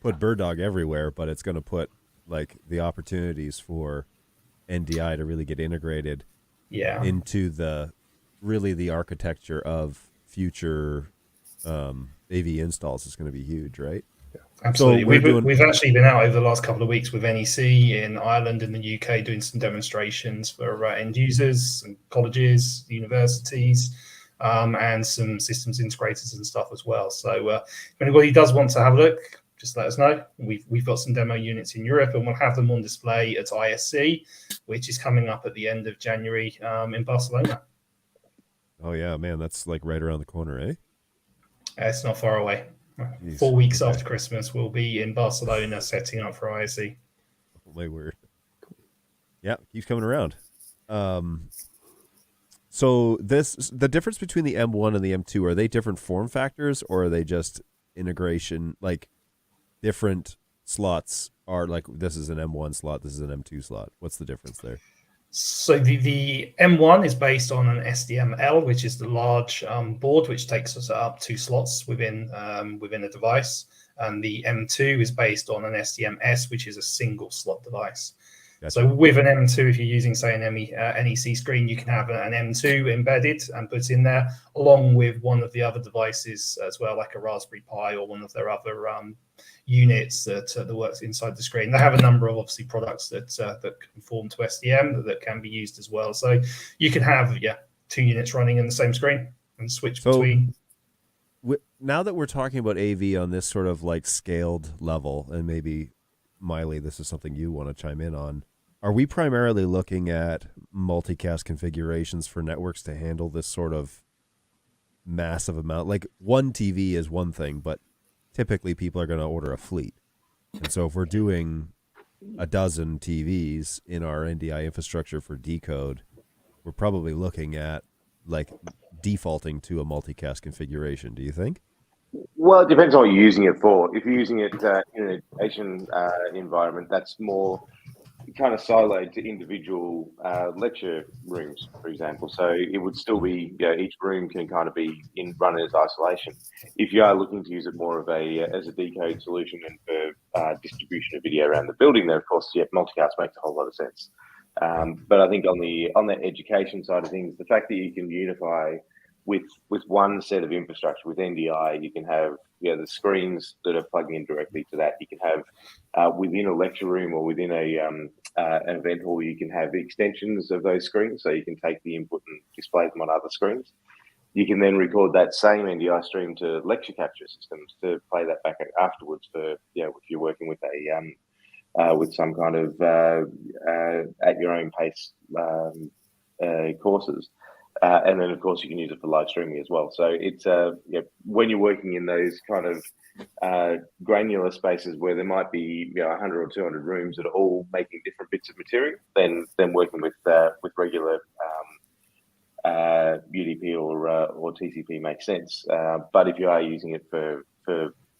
put BirdDog everywhere, but it's gonna put like the opportunities for NDI to really get integrated, into the architecture of future AV installs is going to be huge, right? Absolutely. So we've actually been out over the last couple of weeks with NEC in Ireland and the UK doing some demonstrations for end users and colleges, universities, and some systems integrators and stuff as well. So if anybody does want to have a look, just let us know. We've got some demo units in Europe, and we'll have them on display at ISC, which is coming up at the end of January in Barcelona. Oh yeah, man, that's like right around the corner, eh? It's not far away. Jeez. 4 weeks after Christmas, we'll be in Barcelona setting up for ISC. Oh my word. Yeah, keeps coming around. So the difference between the M1 and the M2, are they different form factors, or are they just integration, like different slots are like, this is an M1 slot, this is an M2 slot? What's the difference there? So the M1 is based on an SDM-L, which is the large board, which takes us up 2 slots within a device. And the M2 is based on an SDM-S, which is a single slot device. Gotcha. So with an M2, if you're using, say, an NEC screen, you can have an M2 embedded and put in there, along with one of the other devices as well, like a Raspberry Pi or one of their other units that works inside the screen. They have a number of obviously products that conform to SDM that can be used as well. So you can have 2 units running in the same screen and switch between. Now that we're talking about AV on this sort of like scaled level, and maybe Miley, this is something you want to chime in on. Are we primarily looking at multicast configurations for networks to handle this sort of massive amount? Like one TV is one thing, but typically people are going to order a fleet. And so if we're doing a dozen TVs in our NDI infrastructure for decode, we're probably looking at like defaulting to a multicast configuration. Do you think? Well, it depends on what you're using it for. If you're using it in an education environment, that's more kind of siloed to individual lecture rooms, for example. So it would still be, each room can kind of be run as isolation. If you are looking to use it more of as a decode solution and for distribution of video around the building, then of course, multicast makes a whole lot of sense. But I think on the education side of things, the fact that you can unify with one set of infrastructure, with NDI, you can have the screens that are plugging in directly to that. You can have within a lecture room or within an event hall, you can have extensions of those screens, so you can take the input and display them on other screens. You can then record that same NDI stream to lecture capture systems to play that back afterwards for if you're working with with some kind of at your own pace courses. And then, of course, you can use it for live streaming as well. So it's when you're working in those kind of granular spaces where there might be 100 or 200 rooms that are all making different bits of material, then working with regular UDP or TCP makes sense. But if you are using it for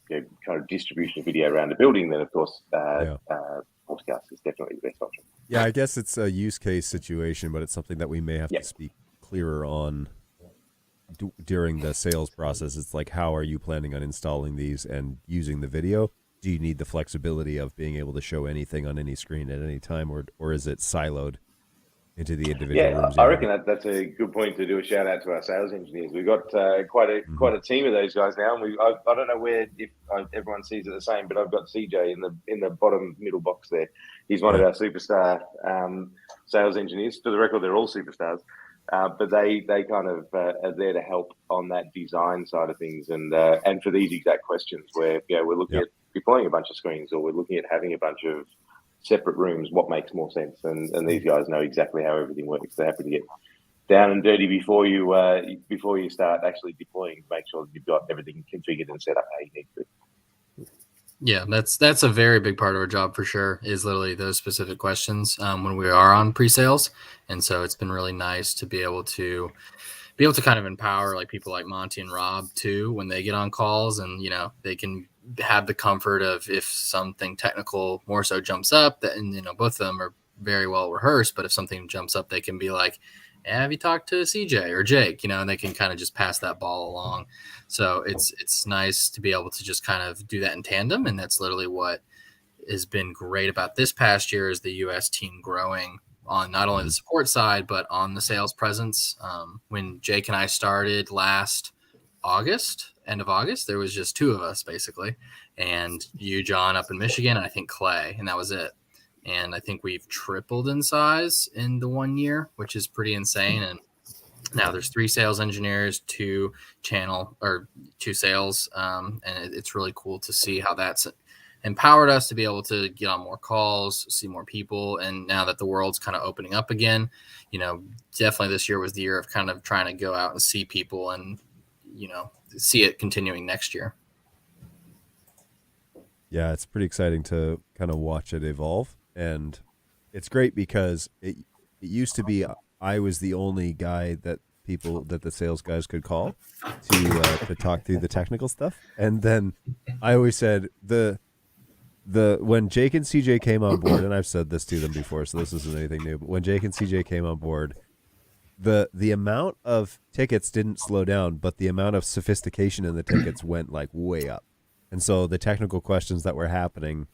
kind of distribution of video around the building, then of course podcast is definitely the best option. Yeah, I guess it's a use case situation, but it's something that we may have to speak clearer on during the sales process. It's like, how are you planning on installing these and using the video? Do you need the flexibility of being able to show anything on any screen at any time, or is it siloed into the individual rooms? I reckon that's a good point to do a shout out to our sales engineers. We've got quite a team of those guys now, and I don't know if everyone sees it the same, but I've got CJ in the bottom middle box there. He's one of our superstar sales engineers. To the record, they're all superstars, but they kind of are there to help on that design side of things, and for these exact questions where we're looking at deploying a bunch of screens, or we're looking at having a bunch of separate rooms, what makes more sense, and these guys know exactly how everything works. They're happy to get down and dirty before you start actually deploying, to make sure that you've got everything configured and set up how you need to. Yeah, that's a very big part of our job for sure, is literally those specific questions when we are on pre-sales. And so it's been really nice to be able to kind of empower like people like Monty and Rob too, when they get on calls, and they can have the comfort of, if something technical more so jumps up, and both of them are very well rehearsed, but if something jumps up, they can be like, have you talked to CJ or Jake, and they can kind of just pass that ball along. So it's nice to be able to just kind of do that in tandem. And that's literally what has been great about this past year, is the US team growing on not only the support side, but on the sales presence. When Jake and I started last end of August, there was just two of us basically, and you, John, up in Michigan, and I think Clay, and that was it. And I think we've tripled in size in the 1 year, which is pretty insane. And now there's 3 sales engineers, 2 sales. And it's really cool to see how that's empowered us to be able to get on more calls, see more people. And now that the world's kind of opening up again, definitely this year was the year of kind of trying to go out and see people and, see it continuing next year. Yeah, it's pretty exciting to kind of watch it evolve. And it's great because it used to be I was the only guy that the sales guys could call to talk through the technical stuff. And then I always said when Jake and CJ came on board, and I've said this to them before, so this isn't anything new, but when Jake and CJ came on board, the amount of tickets didn't slow down, but the amount of sophistication in the tickets went like way up. And so the technical questions that were happening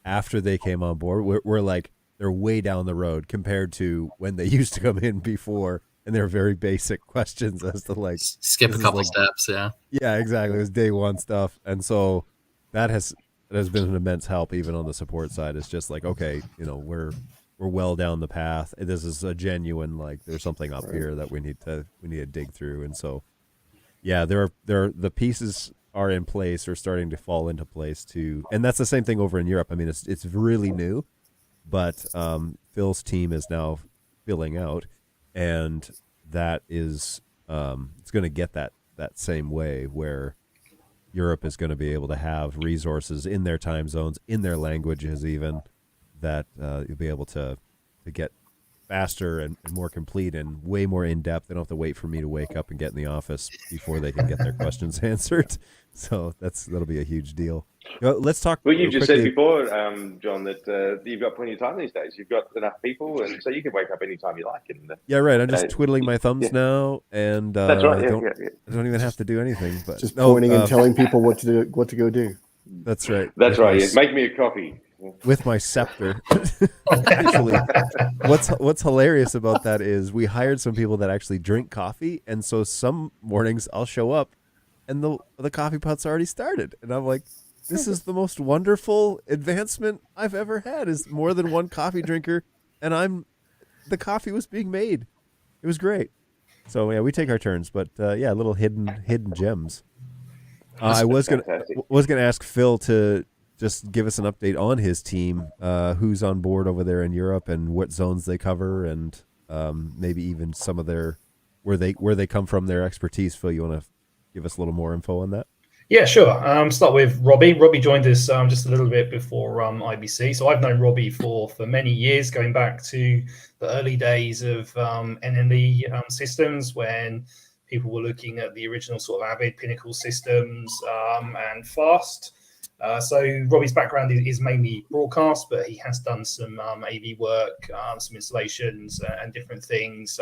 after they came on board were like, they're way down the road compared to when they used to come in before, and they're very basic questions as to like skip a couple steps. Yeah, exactly. It was day one stuff. And so that has been an immense help even on the support side. It's just like, okay, we're well down the path. This is a genuine, like, there's something up here that we need to dig through. And so, yeah, the pieces are in place or starting to fall into place too. And that's the same thing over in Europe. I mean, it's really new, but Phil's team is now filling out, and that is it's going to get that same way where Europe is going to be able to have resources in their time zones, in their languages even, that you'll be able to get faster and more complete and way more in-depth. They don't have to wait for me to wake up and get in the office before they can get their questions answered. So that'll be a huge deal. Let's talk. Well, you just said before, John, that you've got plenty of time these days. You've got enough people, and so you can wake up anytime you like. And yeah, right. I'm just twiddling my thumbs now, and that's right. I don't even have to do anything, but just pointing and telling people what to go do. That's right. That's right. Yeah. Make me a coffee. With my scepter. Actually, what's hilarious about that is we hired some people that actually drink coffee, and so some mornings I'll show up and the coffee pot's already started. And I'm like, this is the most wonderful advancement I've ever had. Is more than one coffee drinker, and the coffee was being made. It was great. So yeah, we take our turns, but yeah, little hidden gems. I was fantastic. gonna ask Phil to just give us an update on his team, who's on board over there in Europe, and what zones they cover, and maybe even some of their where they come from, their expertise. Phil, you want to give us a little more info on that? Yeah, sure. Start with Robbie. Robbie joined us just a little bit before IBC. So I've known Robbie for many years, going back to the early days of NLE systems when people were looking at the original sort of Avid Pinnacle systems and Fast. So Robbie's background is mainly broadcast, but he has done some AV work, some installations and different things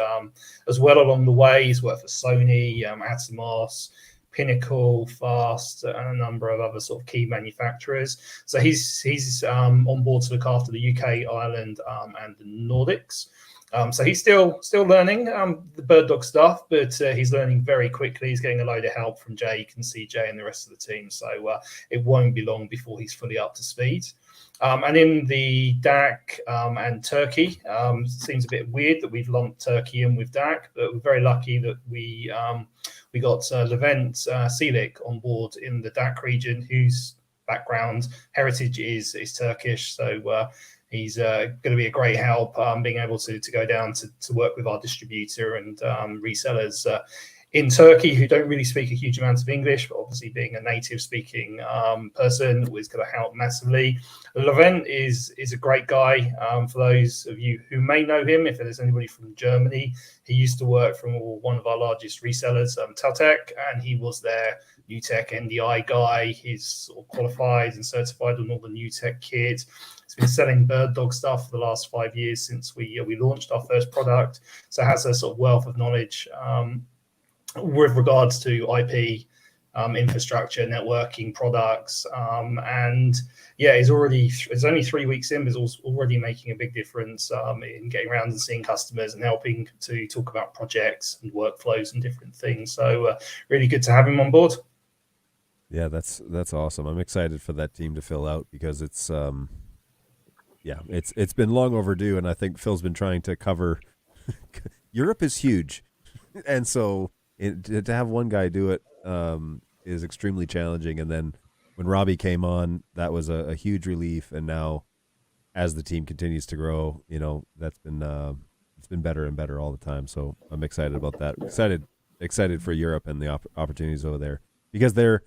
as well along the way. He's worked for Sony, Atomos, Pinnacle, Fast, and a number of other sort of key manufacturers. So he's on board to look after the UK, Ireland, and the Nordics. So he's still learning the BirdDog stuff, but he's learning very quickly. He's getting a load of help from Jay. You can see Jay and the rest of the team. So it won't be long before he's fully up to speed. And in the DAC and Turkey, seems a bit weird that we've lumped Turkey in with DAC, but we're very lucky that we got Levent Selik on board in the DAC region, whose background heritage is Turkish. So he's going to be a great help being able to go down to work with our distributor and resellers in Turkey who don't really speak a huge amount of English, but obviously being a native speaking person is going to help massively. Levent is a great guy. For those of you who may know him, if there's anybody from Germany, he used to work for one of our largest resellers, Teltec, and he was their UTech NDI guy. He's sort of qualified and certified on all the UTech kit. He's been selling BirdDog stuff for the last 5 years since we launched our first product. So has a sort of wealth of knowledge with regards to IP, infrastructure, networking, products, and yeah, it's only 3 weeks in, but it's already making a big difference in getting around and seeing customers and helping to talk about projects and workflows and different things. So really good to have him on board. Yeah, that's awesome. I'm excited for that team to fill out because it's it's been long overdue, and I think Phil's been trying to cover. Europe is huge, and so to have one guy do it is extremely challenging. And then when Robbie came on, that was a huge relief. And now, as the team continues to grow, that's been it's been better and better all the time. So I'm excited about that. Excited for Europe and the opportunities over there because they're.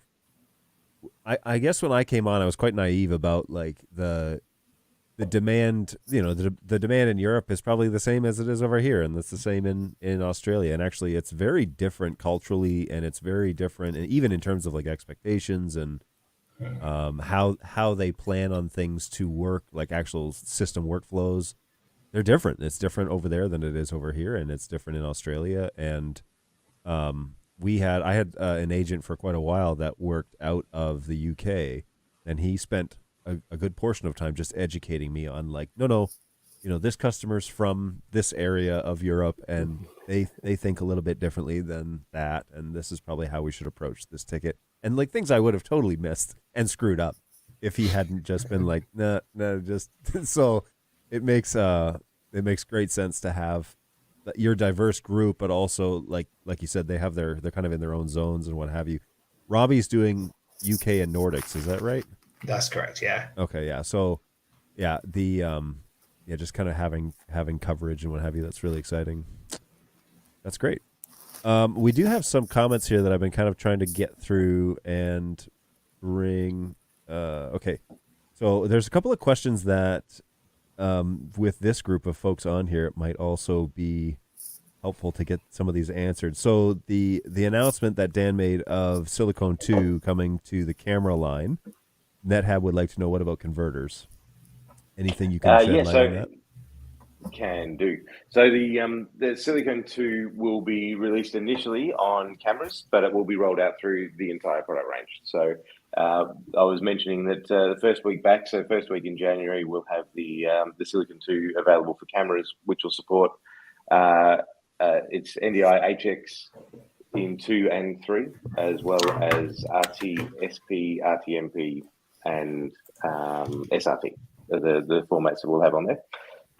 I guess when I came on, I was quite naive about like the demand, the demand in Europe is probably the same as it is over here, and it's the same in Australia. And actually, it's very different culturally, and it's very different, and even in terms of like expectations and how they plan on things to work, like actual system workflows. They're different. It's different over there than it is over here, and it's different in Australia. And I had an agent for quite a while that worked out of the UK, and he spent a good portion of time just educating me on like, no, this customer's from this area of Europe, and they think a little bit differently than that, and this is probably how we should approach this ticket, and like things I would have totally missed and screwed up if he hadn't just been like, no, just so it makes great sense to have your diverse group, but also like you said, they're kind of in their own zones and what have you. Robbie's doing UK and Nordics, is that right? That's correct. Yeah. Okay. Yeah. So, yeah, just kind of having coverage and what have you. That's really exciting. That's great. We do have some comments here that I've been kind of trying to get through and bring. Okay. So there's a couple of questions that, with this group of folks on here, it might also be helpful to get some of these answered. So the announcement that Dan made of Silicone 2 coming to the camera line. NetHab would like to know, what about converters? Anything you can shed light on that? Can do. So the Silicone 2 will be released initially on cameras, but it will be rolled out through the entire product range. So I was mentioning that the first week back, so first week in January, we'll have the Silicone 2 available for cameras, which will support its NDI HX in 2 and 3, as well as RT, SP, RTMP, and SRT. The formats that we'll have on there.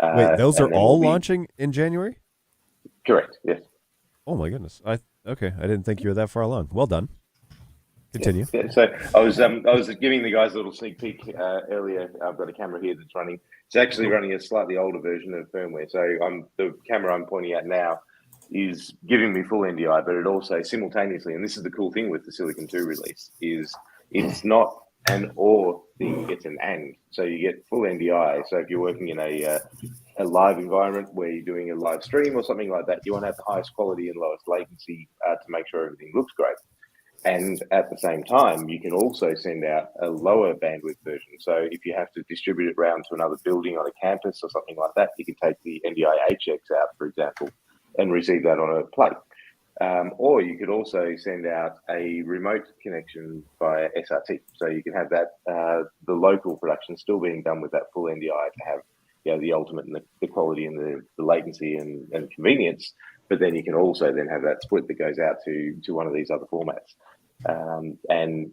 Wait, those are and then all we'll be- launching in January? Correct. Yes. Oh my goodness! Okay, I didn't think you were that far along. Well done. Continue. Yeah. So I was giving the guys a little sneak peek earlier. I've got a camera here that's running. It's actually running a slightly older version of firmware. So the camera I'm pointing at now is giving me full NDI, but it also simultaneously, and this is the cool thing with the Silicon 2 release, is it's not an or thing, it's an and. So you get full NDI. So if you're working in a live environment where you're doing a live stream or something like that, you want to have the highest quality and lowest latency to make sure everything looks great. And at the same time, you can also send out a lower bandwidth version. So if you have to distribute it around to another building on a campus or something like that, you can take the NDI HX out, for example, and receive that on a plate. Or you could also send out a remote connection via SRT. So you can have that, the local production still being done with that full NDI to have the ultimate and the quality and the latency and convenience. But then you can also then have that split that goes out to one of these other formats. And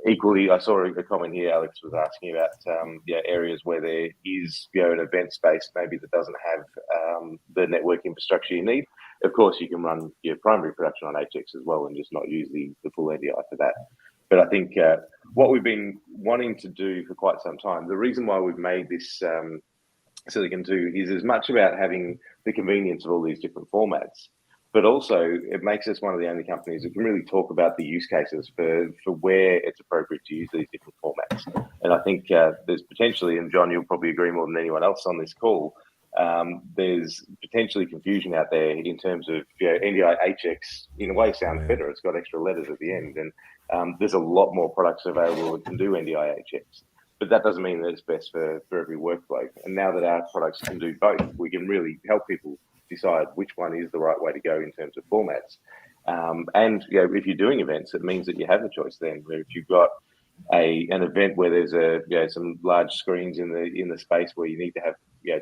equally, I saw a comment here. Alex was asking about areas where there is an event space maybe that doesn't have the network infrastructure you need. Of course, you can run your primary production on HX as well and just not use the full NDI for that. But I think what we've been wanting to do for quite some time, the reason why we've made this Silicon 2 is as much about having the convenience of all these different formats, but also it makes us one of the only companies that can really talk about the use cases for where it's appropriate to use these different formats. And I think there's potentially, and John, you'll probably agree more than anyone else on this call, there's potentially confusion out there in terms of NDI HX in a way sounds better. It's got extra letters at the end, and there's a lot more products available that can do NDI HX. But that doesn't mean that it's best for every workflow. And now that our products can do both, we can really help people decide which one is the right way to go in terms of formats. And if you're doing events, it means that you have a choice then. If you've got an event where there's some large screens in the space where you need to have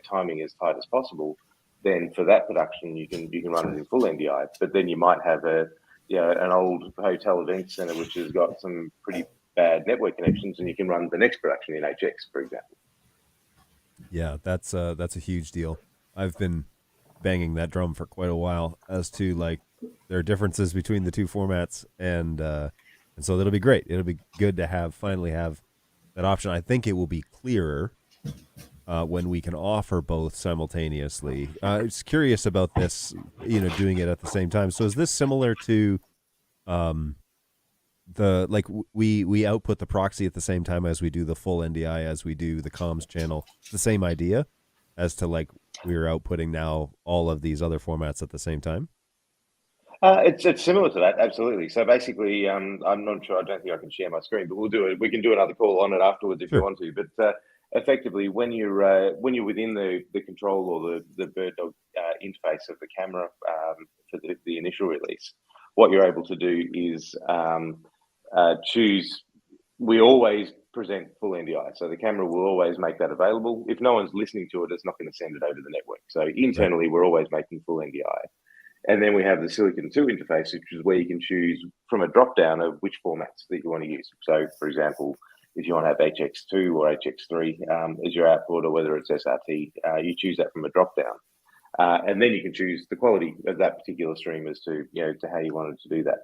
timing as tight as possible, then for that production you can run it in full NDI. But then you might have an old hotel event center which has got some pretty bad network connections, and you can run the next production in HX, for example. Yeah, that's a huge deal. I've been banging that drum for quite a while as to there are differences between the two formats, and so it'll be great. It'll be good to finally have that option. I think it will be clearer when we can offer both simultaneously. I was curious about this, doing it at the same time. So is this similar to we output the proxy at the same time as we do the full NDI, as we do the comms channel? It's the same idea as to we're outputting now all of these other formats at the same time? It's similar to that, absolutely. So basically, I'm not sure. I don't think I can share my screen, but we'll do it. We can do another call on it afterwards if you want to. But effectively, when you're within the control or the BirdDog interface of the camera for the initial release, what you're able to do is choose. We always present full NDI, so the camera will always make that available. If no one's listening to it, it's not going to send it over the network. So internally, we're always making full NDI. And then we have the Silicon 2 interface, which is where you can choose from a drop-down of which formats that you want to use. So, for example, if you want to have HX2 or HX3 as your output, or whether it's SRT, you choose that from a drop-down. And then you can choose the quality of that particular stream as to how you wanted to do that.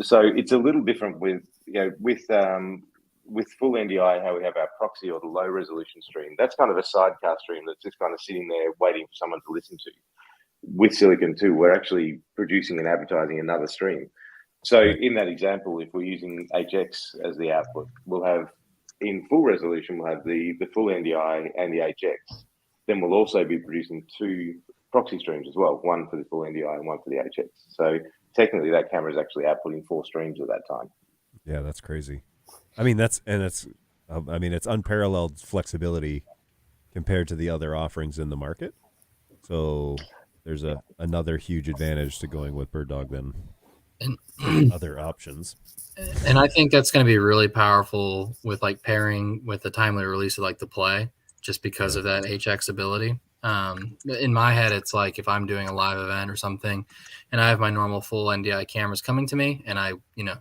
So it's a little different with full NDI, how we have our proxy or the low resolution stream. That's kind of a sidecar stream that's just kind of sitting there waiting for someone to listen to. With Silicon 2, we're actually producing and advertising another stream. So in that example, if we're using HX as the output, we'll have in full resolution, we'll have the full NDI and the HX. Then we'll also be producing two proxy streams as well, one for the full NDI and one for the HX. So technically that camera is actually outputting 4 streams at that time. Yeah, that's crazy. I mean, it's unparalleled flexibility compared to the other offerings in the market. So there's another huge advantage to going with BirdDog than other options. And I think that's going to be really powerful with pairing with the timely release of the Play, just because of that HX ability. In my head, it's like if I'm doing a live event or something and I have my normal full NDI cameras coming to me and I,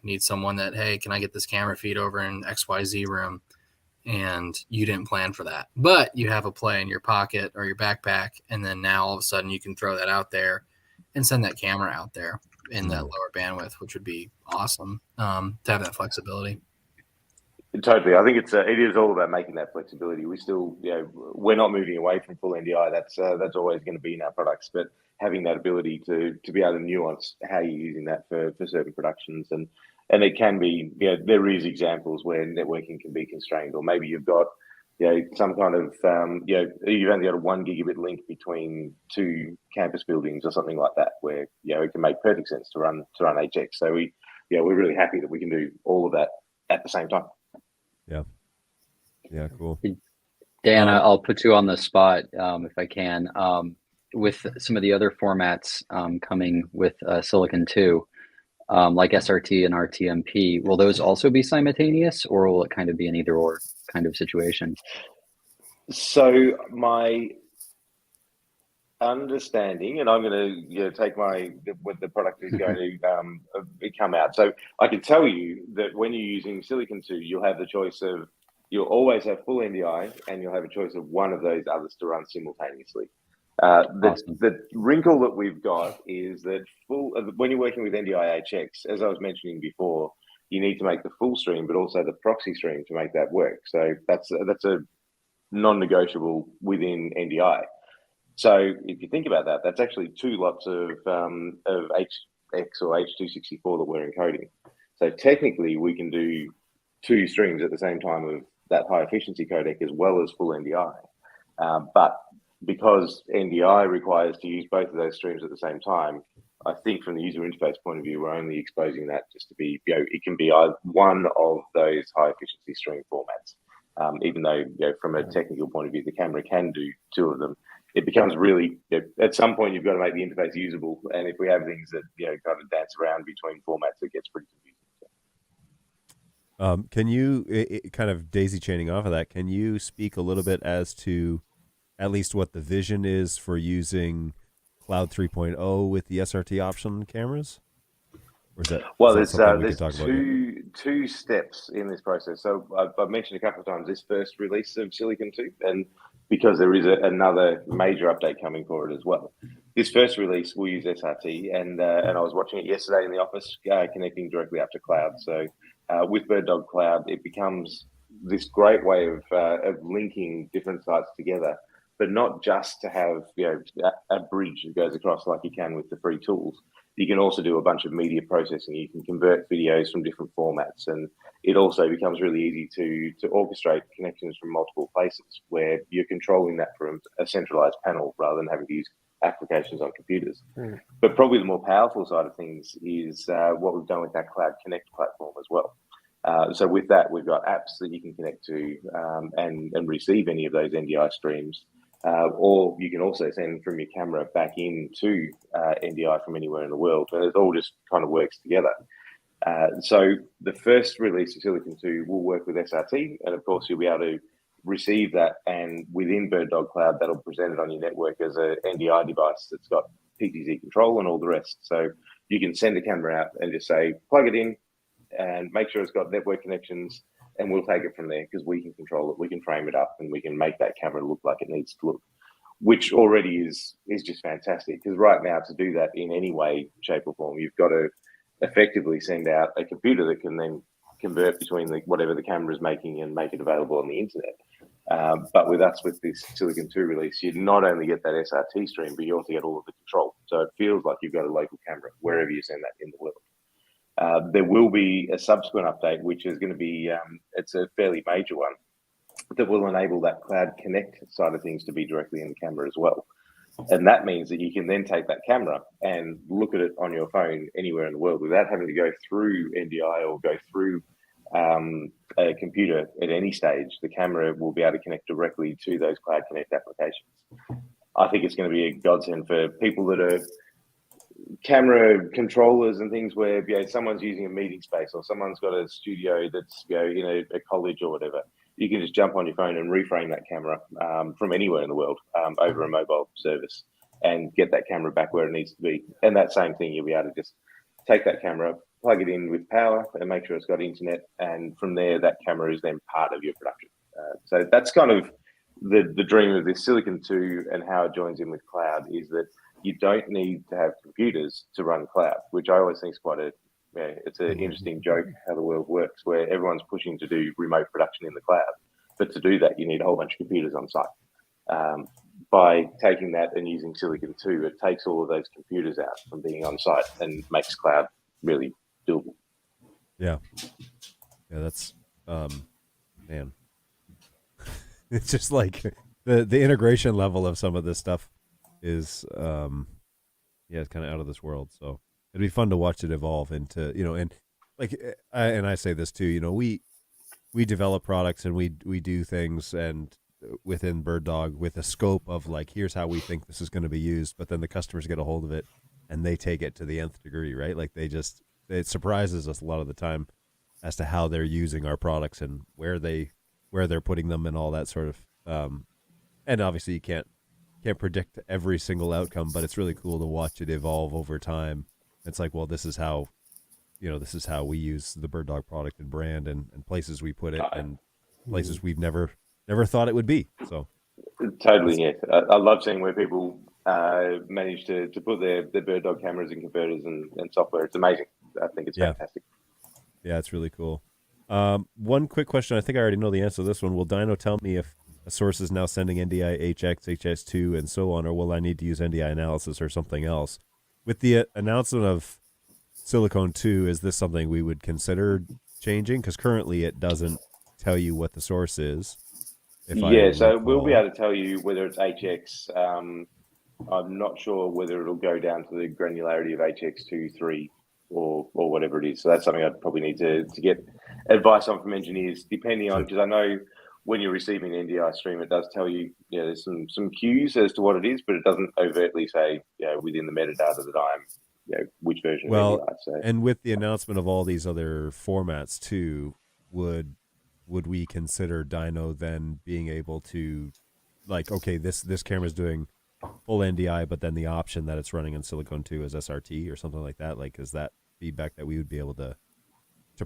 need someone that, hey, can I get this camera feed over in XYZ room? And you didn't plan for that, but you have a play in your pocket or your backpack. And then now all of a sudden you can throw that out there and send that camera out there in that lower bandwidth, which would be awesome to have that flexibility. Totally. I think it is all about making that flexibility. We still, we're not moving away from full NDI. That's always going to be in our products, but having that ability to be able to nuance how you're using that for certain productions, and it can be, there is examples where networking can be constrained, or maybe you've got, some kind of, you've only got a 1 gigabit link between 2 campus buildings or something like that, where it can make perfect sense to run HX. So we're really happy that we can do all of that at the same time. Yeah, cool. Dan, I'll put you on the spot if I can. With some of the other formats coming with Silicon 2, like SRT and RTMP, will those also be simultaneous, or will it kind of be an either or kind of situation? So my understanding, and I'm going to take what the product is going to come out. So I can tell you that when you're using Silicon 2, you'll have the choice of, you'll always have full NDI, and you'll have a choice of one of those others to run simultaneously. Awesome. The wrinkle that we've got is that when you're working with NDI HX, as I was mentioning before, you need to make the full stream, but also the proxy stream to make that work. So that's a non-negotiable within NDI. So if you think about that, that's actually 2 lots of HX or H264 that we're encoding. So technically, we can do 2 streams at the same time of that high efficiency codec as well as full NDI. But because NDI requires to use both of those streams at the same time, I think from the user interface point of view, we're only exposing that just to be, it can be either one of those high efficiency stream formats. Even though, from a technical point of view, the camera can do 2 of them. It becomes really, at some point, you've got to make the interface usable. And if we have things that, kind of dance around between formats, it gets pretty confusing. Can you, kind of daisy chaining off of that, can you speak a little bit as to at least what the vision is for using Cloud 3.0 with the SRT option cameras? Or is that, well, is there's two steps in this process. So I've mentioned a couple of times this first release of Silicon 2, and because there is another major update coming for it as well. This first release will use SRT, and I was watching it yesterday in the office, connecting directly up to Cloud. So with BirdDog Cloud, it becomes this great way of linking different sites together, but not just to have a bridge that goes across like you can with the free tools. You can also do a bunch of media processing. You can convert videos from different formats, and it also becomes really easy to orchestrate connections from multiple places where you're controlling that from a centralized panel rather than having to use applications on computers. But probably the more powerful side of things is what we've done with that Cloud Connect platform as well. So with that, we've got apps that you can connect to and receive any of those NDI streams. Or you can also send from your camera back into NDI from anywhere in the world, and it all just kind of works together. So the first release of Silicon 2 will work with SRT, and of course you'll be able to receive that, and within BirdDog Cloud, that'll present it on your network as an NDI device that's got PTZ control and all the rest. So you can send the camera out and just say, plug it in and make sure it's got network connections, and we'll take it from there because we can control it, we can frame it up, and we can make that camera look like it needs to look, which already is just fantastic. Because right now, to do that in any way, shape, or form, you've got to effectively send out a computer that can then convert between whatever the camera is making and make it available on the internet. But with us, with this Silicon 2 release, you not only get that SRT stream, but you also get all of the control. So it feels like you've got a local camera wherever you send that in the world. There will be a subsequent update, which is going to be, it's a fairly major one, that will enable that Cloud Connect side of things to be directly in the camera as well. And that means that you can then take that camera and look at it on your phone anywhere in the world without having to go through NDI or go through a computer at any stage. The camera will be able to connect directly to those Cloud Connect applications. I think it's going to be a godsend for people that are camera controllers and things where someone's using a meeting space or someone's got a studio that's in a college or whatever. you can just jump on your phone and reframe that camera from anywhere in the world over a mobile service and get that camera back where it needs to be. And that same thing, you'll be able to just take that camera, plug it in with power, and make sure it's got internet. And from there, that camera is then part of your production. So that's kind of the dream of this Silicon 2 and how it joins in with cloud, is that you don't need to have computers to run cloud, which I always think is quite it's an interesting joke how the world works, where everyone's pushing to do remote production in the cloud. But to do that, you need a whole bunch of computers on site. By taking that and using Silicon 2, it takes all of those computers out from being on site and makes cloud really doable. Yeah. Yeah, that's, man. It's just like the integration level of some of this stuff is, it's kind of out of this world. So it'd be fun to watch it evolve into, and like, and I say this too, we develop products and we do things and within BirdDog with a scope of like, here's how we think this is going to be used, but then the customers get a hold of it and they take it to the nth degree, right? Like it surprises us a lot of the time as to how they're using our products and where they're putting them and all that sort of, and obviously you can't predict every single outcome, but it's really cool to watch it evolve over time. It's like, well, this is how we use the BirdDog product and brand and places we put it and places we've never thought it would be. So totally, yeah. I love seeing where people manage to put their BirdDog cameras and converters and software. It's amazing. I think it's fantastic. Yeah, it's really cool. One quick question. I think I already know the answer to this one. Will Dino tell me if a source is now sending NDI HX, HS2, and so on, or will I need to use NDI analysis or something else? With the announcement of Silicon 2, is this something we would consider changing? Because currently it doesn't tell you what the source is. So we'll be able to tell you whether it's HX. I'm not sure whether it'll go down to the granularity of HX2, 3, or whatever it is. So that's something I'd probably need to get advice on from engineers, depending on, because I know when you're receiving an NDI stream, it does tell you, there's some cues as to what it is, but it doesn't overtly say, within the metadata that I'm, which version of NDI. So. And with the announcement of all these other formats too, would we consider Dino then being able to, like, okay, this camera's doing full NDI, but then the option that it's running in Silicon 2 is SRT or something like that? Like, is that feedback that we would be able to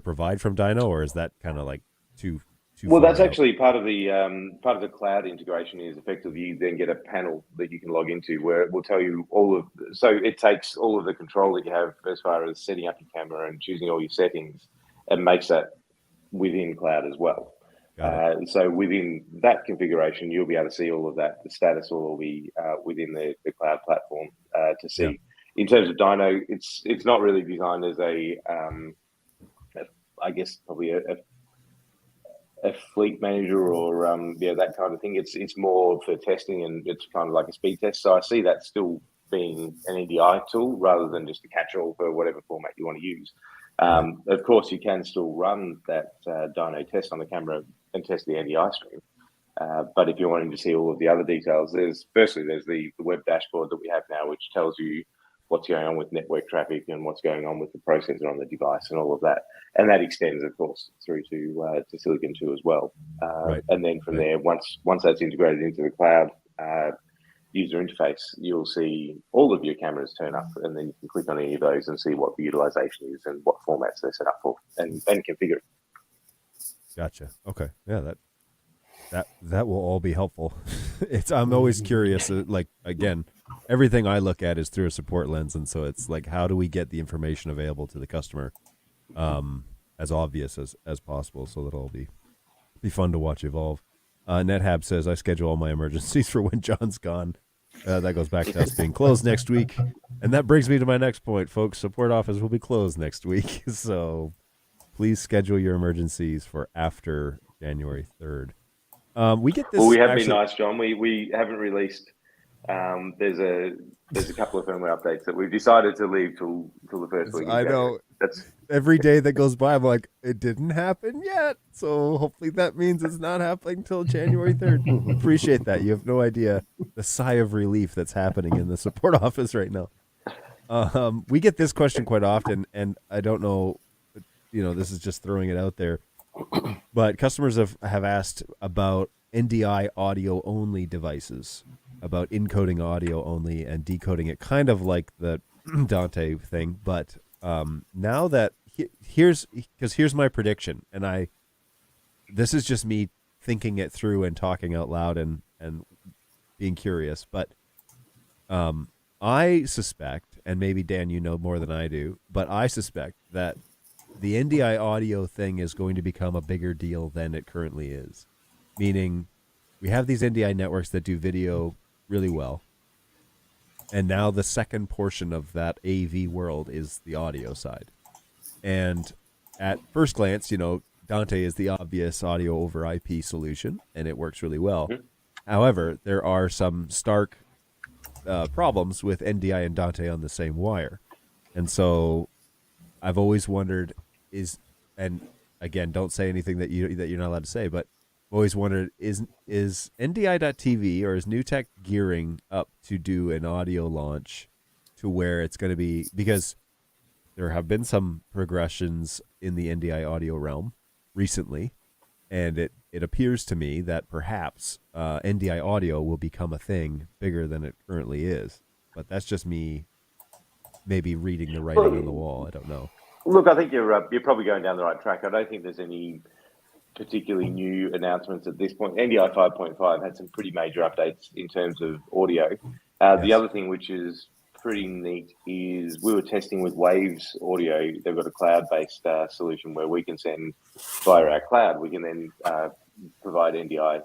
provide from Dino, or is that kind of like too well, that's out? actually part of the cloud integration is effectively you then get a panel that you can log into where it will tell you so it takes all of the control that you have as far as setting up your camera and choosing all your settings and makes that within cloud as well. So within that configuration, you'll be able to see all of that. The status will all be within the cloud platform to see. Yeah. In terms of Dino, it's not really designed as I guess probably a fleet manager or that kind of thing. It's more for testing and it's kind of like a speed test. So I see that still being an NDI tool rather than just a catch-all for whatever format you want to use. Of course, you can still run that dyno test on the camera and test the NDI stream. But if you're wanting to see all of the other details, there's the web dashboard that we have now, which tells you what's going on with network traffic and what's going on with the processor on the device and all of that. And that extends, of course, through to Silicon 2 as well. And then from there, once that's integrated into the cloud user interface, you'll see all of your cameras turn up, and then you can click on any of those and see what the utilization is and what formats they're set up for, and configure it. Gotcha. Okay. Yeah, that will all be helpful. I'm always curious. Like, again, everything I look at is through a support lens, and so it's like, how do we get the information available to the customer as obvious as possible, so that it'll be fun to watch evolve. NetHab says, I schedule all my emergencies for when John's gone. That goes back to us being closed next week. And that brings me to my next point, folks. Support office will be closed next week. So please schedule your emergencies for after January 3rd. We get this. Well, we have been nice, John. We haven't released. There's a couple of firmware updates that we've decided to leave till the first week. I know. That's every day that goes by, I'm like, it didn't happen yet. So hopefully that means it's not happening till January 3rd. Appreciate that. You have no idea the sigh of relief that's happening in the support office right now. We get this question quite often, and I don't know, this is just throwing it out there. But customers have asked about NDI audio only devices, about encoding audio only and decoding it, kind of like the Dante thing. But now that here's my prediction, and this is just me thinking it through and talking out loud and being curious, but I suspect, and maybe Dan, you know more than I do, but I suspect that the NDI audio thing is going to become a bigger deal than it currently is. Meaning, we have these NDI networks that do video really well, and now the second portion of that AV world is the audio side. And at first glance, Dante is the obvious audio over IP solution, and it works really well. Mm-hmm. However, there are some stark problems with NDI and Dante on the same wire. And so I've always wondered and again, don't say anything that you're not allowed to say, but I've always wondered, is NDI.TV or is New Tech gearing up to do an audio launch to where it's going to be, because there have been some progressions in the NDI audio realm recently, and it appears to me that perhaps NDI audio will become a thing bigger than it currently is. But that's just me maybe reading the writing on the wall. I don't know. Look, I think you're probably going down the right track. I don't think there's any particularly new announcements at this point. NDI 5.5 had some pretty major updates in terms of audio. The other thing which is pretty neat is we were testing with Waves Audio. They've got a cloud-based solution where we can send via our cloud. We can then provide NDI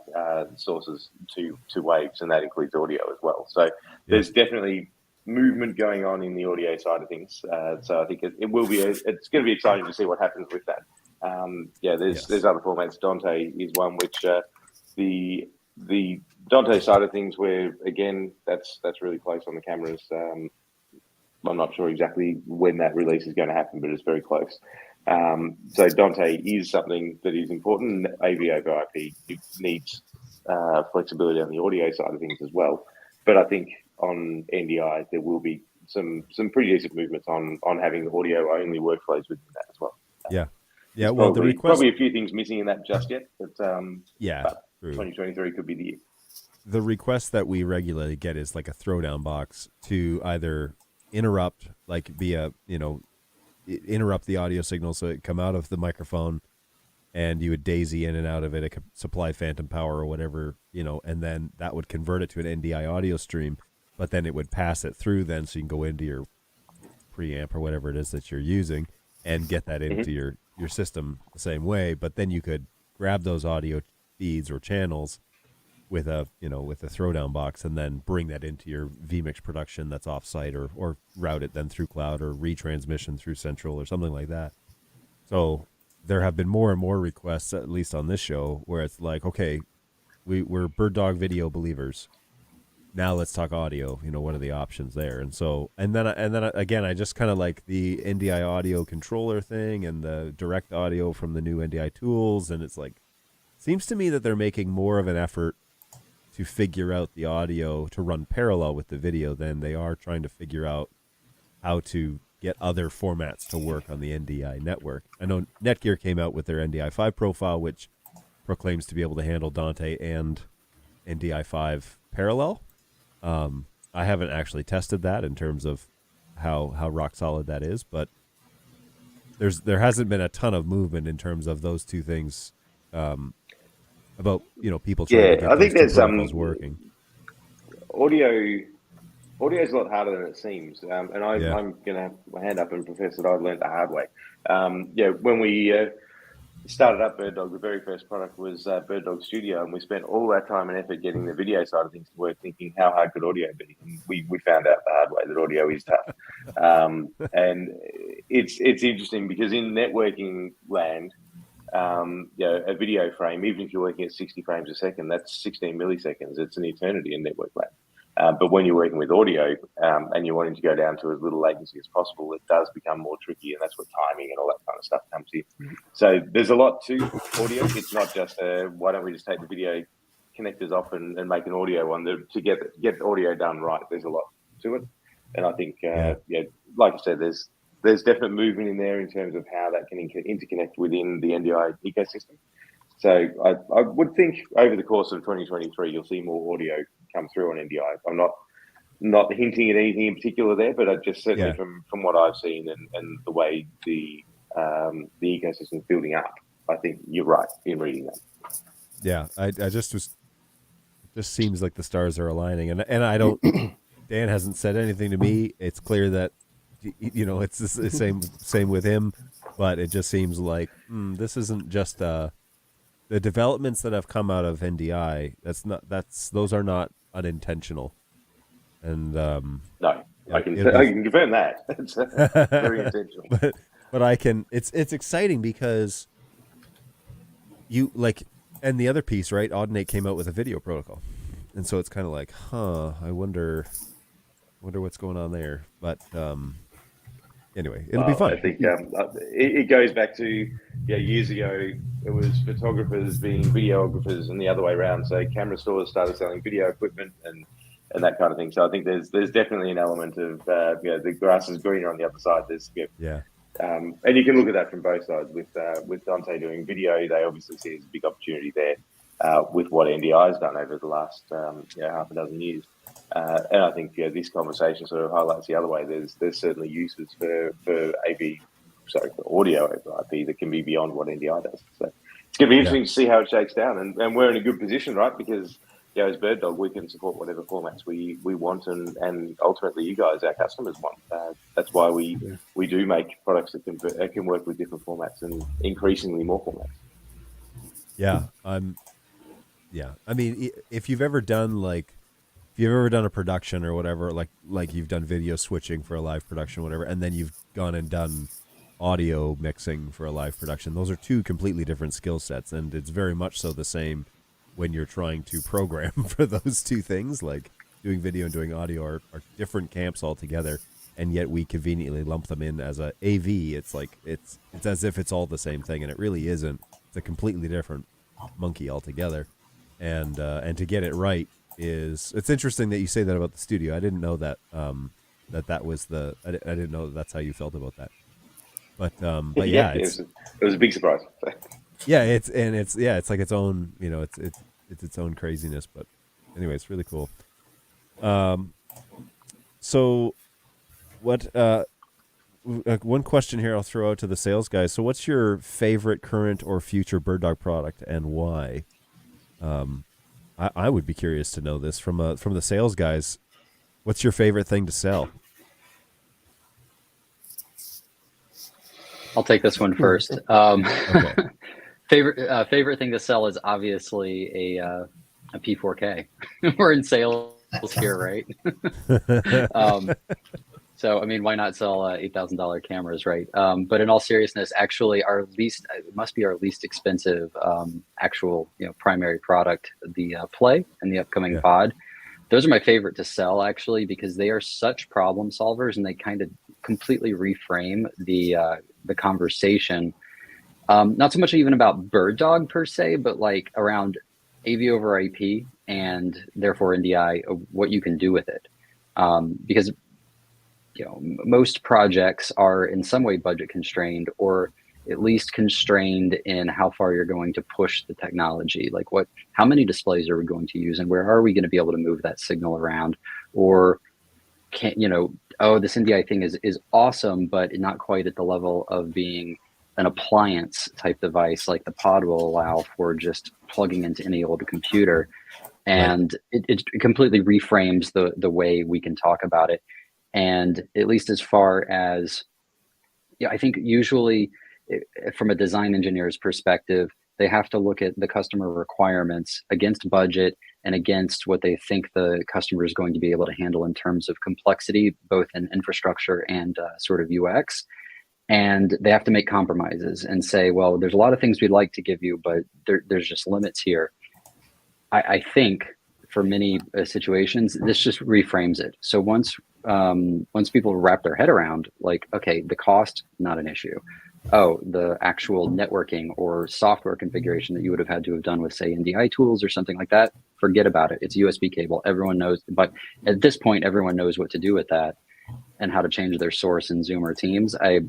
sources to Waves, and that includes audio as well. So there's definitely movement going on in the audio side of things. So I think it's going to be exciting to see what happens with that. There's other formats. Dante is one which the Dante side of things, where again that's really close on the cameras. I'm not sure exactly when that release is going to happen, but it's very close. So Dante is something that is important. AV over IP needs flexibility on the audio side of things as well. But I think on NDI there will be some pretty decent movements on having audio only workflows within that as well. Yeah. Well, probably a few things missing in that just yet, but but true. 2023 could be the year. The request that we regularly get is like a throwdown box to either interrupt, like via interrupt the audio signal so it come out of the microphone, and you would daisy in and out of it. It could supply phantom power or whatever, and then that would convert it to an NDI audio stream. But then it would pass it through then, so you can go into your preamp or whatever it is that you're using and get that into your system the same way. But then you could grab those audio feeds or channels with a throwdown box and then bring that into your vMix production that's offsite, or route it then through cloud or retransmission through central or something like that. So there have been more and more requests, at least on this show, where it's like, okay, we're BirdDog video believers. Now let's talk audio. What are the options there? And then again, I just kind of like the NDI audio controller thing and the direct audio from the new NDI tools. And it's like, seems to me that they're making more of an effort to figure out the audio to run parallel with the video than they are trying to figure out how to get other formats to work on the NDI network. I know Netgear came out with their NDI 5 profile, which proclaims to be able to handle Dante and NDI 5 parallel. I haven't actually tested that in terms of how rock solid that is, but there hasn't been a ton of movement in terms of those two things, about people trying to get I think those there's protocols working. Audio is a lot harder than it seems, and I'm going to have my hand up and profess that I've learned the hard way. When we started up BirdDog, the very first product was BirdDog Studio, and we spent all that time and effort getting the video side of things to work, thinking how hard could audio be, and we found out the hard way that audio is tough. And it's interesting because in networking land, a video frame, even if you're working at 60 frames a second, that's 16 milliseconds. It's an eternity in network land. But when you're working with audio and you're wanting to go down to as little latency as possible, it does become more tricky, and that's where timing and all that kind of stuff comes in. So there's a lot to audio. It's not just why don't we just take the video connectors off and make an audio one. To get audio done right, there's a lot to it. And I think, like I said, there's there's definite movement in there in terms of how that can interconnect within the NDI ecosystem. So I would think over the course of 2023, you'll see more audio come through on NDI. I'm not hinting at anything in particular there, but I just certainly from what I've seen and the way the ecosystem is building up, I think you're right in reading that. Yeah, I just was. It just seems like the stars are aligning, and I don't. Dan hasn't said anything to me. It's clear that, it's the same with him, but it just seems like this isn't just the developments that have come out of NDI. Those are not unintentional, and no, I can confirm that. It's very intentional. But I can. It's exciting because you like. And the other piece, right? Audinate came out with a video protocol, and so it's kind of like, I wonder what's going on there. But anyway, it'll be fun. I think it goes back to years ago. It was photographers being videographers, and the other way around. So camera stores started selling video equipment and that kind of thing. So I think there's definitely an element of the grass is greener on the other side. And you can look at that from both sides. With Dante doing video, they obviously see there's a big opportunity there with what NDI has done over the last half a dozen years. And I think this conversation sort of highlights the other way. There's certainly uses for audio over IP that can be beyond what NDI does. So it's going to be interesting to see how it shakes down. And we're in a good position, right? Because as BirdDog, we can support whatever formats we want, and ultimately you guys, our customers, want. That's why we do make products that can work with different formats and increasingly more formats. Yeah, I mean, if you've ever done a production or whatever, like you've done video switching for a live production, whatever, and then you've gone and done audio mixing for a live production, those are two completely different skill sets, and it's very much so the same when you're trying to program for those two things. Like doing video and doing audio are different camps altogether, and yet we conveniently lump them in as a AV. It's like it's as if it's all the same thing, and it really isn't. It's a completely different monkey altogether. And to get it right it's interesting that you say that about the studio. I didn't know that that was I didn't know that's how you felt about that. But yeah, it was a big surprise. Yeah, it's like its own, it's its own craziness. But anyway, it's really cool. So what? One question here I'll throw out to the sales guys. So, what's your favorite current or future BirdDog product, and why? I would be curious to know this from the sales guys. What's your favorite thing to sell? I'll take this one first. Okay. Favorite thing to sell is obviously a P4K. We're in sales here, right? So, I mean, why not sell $8,000 cameras, right? But in all seriousness, actually, it must be our least expensive actual, primary product, the Play and the upcoming Pod. Those are my favorite to sell, actually, because they are such problem solvers, and they kind of completely reframe the conversation. Not so much even about BirdDog per se, but like around AV over IP and therefore NDI, what you can do with it. Because most projects are in some way budget constrained, or at least constrained in how far you're going to push the technology. Like how many displays are we going to use, and where are we going to be able to move that signal around? Or this NDI thing is awesome, but not quite at the level of being an appliance type device like the Pod will allow for just plugging into any old computer. And it completely reframes the way we can talk about it. And at least as far as, I think usually from a design engineer's perspective, they have to look at the customer requirements against budget and against what they think the customer is going to be able to handle in terms of complexity, both in infrastructure and sort of UX. And they have to make compromises and say, well, there's a lot of things we'd like to give you, but there's just limits here. I think for many situations, this just reframes it. So once people wrap their head around, like, okay, the cost, not an issue. Oh, the actual networking or software configuration that you would have had to have done with, say, NDI tools or something like that, forget about it. It's USB cable. Everyone knows, but at this point, everyone knows what to do with that. and how to change their source in Zoom or Teams, I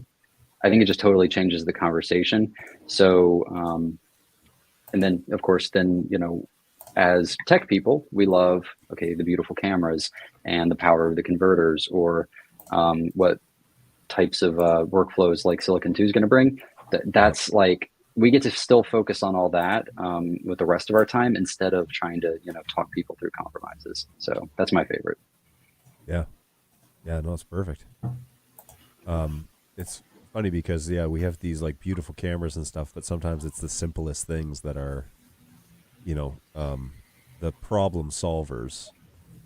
think it just totally changes the conversation. So, and then of course, then, you know, as tech people, we love, okay, the beautiful cameras and the power of the converters, or what types of workflows like Silicon 2 is going to bring. That's like, we get to still focus on all that with the rest of our time instead of trying to, you know, talk people through compromises. So that's my favorite. Yeah. Yeah, no, it's perfect. It's funny because, yeah, we have these like beautiful cameras and stuff, but sometimes it's the simplest things that are, you know, the problem solvers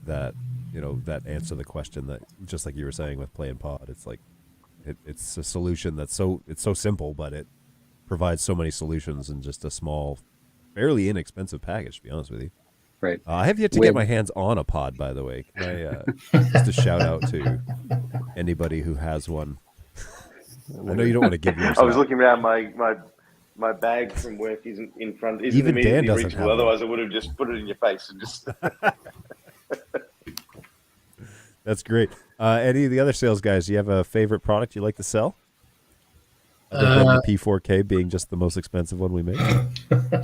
that, you know, that answer the question that, just like you were saying with Play and Pod, it's like, it's a solution that's it's so simple, but it provides so many solutions in just a small, fairly inexpensive package, to be honest with you. Right. I have yet to get my hands on a pod, by the way. Can I, just a shout out to anybody who has one. I know you don't want to give yourself. I was looking around, my bag from work isn't in front. Isn't Even Dan immediately doesn't reachable. have Otherwise, I would have just put it in your face and just. That's great. Any of the other sales guys, do you have a favorite product you like to sell? Other than the P4K being just the most expensive one we make.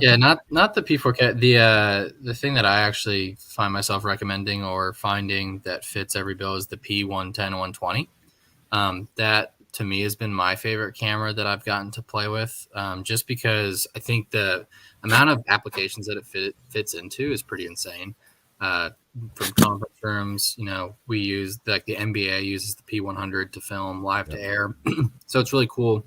Yeah, not the P4K. The thing that I actually find myself recommending or finding that fits every bill is the P110 120. That to me has been my favorite camera that I've gotten to play with, just because I think the amount of applications that it fits into is pretty insane. From conference rooms, you know, we use like the NBA uses the P100 to film live to air. So it's really cool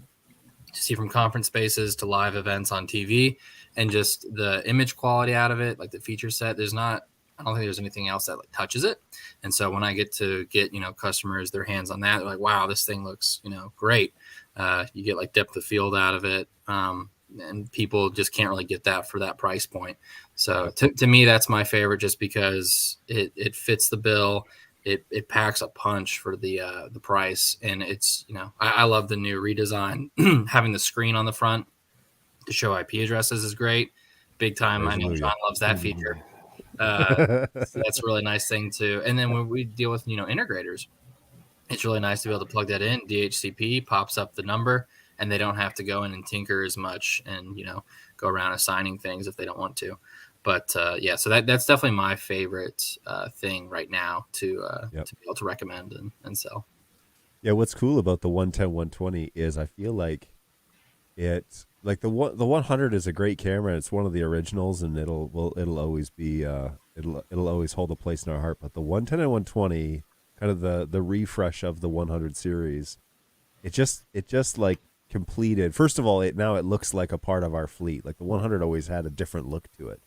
to see from conference spaces to live events on TV, and just the image quality out of it, like the feature set. I don't think there's anything else that like touches it. And so when I get, you know, customers their hands on that, they're like, wow, this thing looks, you know, great. You get like depth of field out of it. And people just can't really get that for that price point. So to me, that's my favorite, just because it fits the bill. It packs a punch for the price, and it's, you know, I love the new redesign. Having the screen on the front to show IP addresses is great, big time. I know John loves that feature. So that's a really nice thing too. And then when we deal with, you know, integrators, it's really nice to be able to plug that in. DHCP pops up the number, and they don't have to go in and tinker as much and, you know, go around assigning things if they don't want to. But yeah, so that's definitely my favorite thing right now to be able to recommend and sell. Yeah, what's cool about the 110 120 is I feel like it's like the 100 is a great camera. It's one of the originals, and it'll always be it'll always hold a place in our heart. But the 110 and 120, kind of the refresh of the 100 series, it just like completed. First of all, it looks like a part of our fleet. Like the 100 always had a different look to it,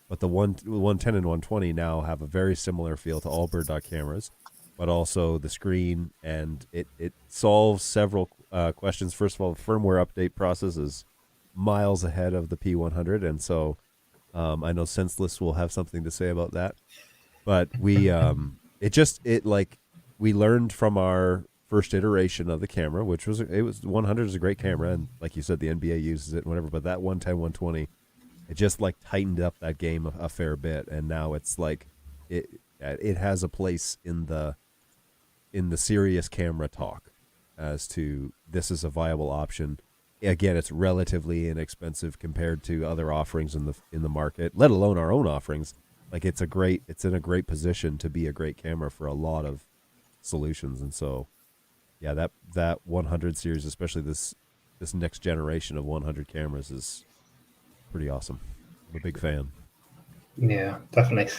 but the 110 and 120 now have a very similar feel to all BirdDog cameras, but also the screen, and it solves several questions. First of all, the firmware update process is miles ahead of the P100, and so I know Senseless will have something to say about that. But we we learned from our first iteration of the camera, which was 100 is a great camera, and like you said, the NBA uses it and whatever. But that 110 120, it just like tightened up that game a fair bit, and now it's like it has a place in the serious camera talk as to this is a viable option. Again, it's relatively inexpensive compared to other offerings in the market, let alone our own offerings. Like it's in a great position to be a great camera for a lot of solutions. And so yeah, that 100 series, especially this next generation of 100 cameras, is pretty awesome. I'm a big fan. Yeah, definitely.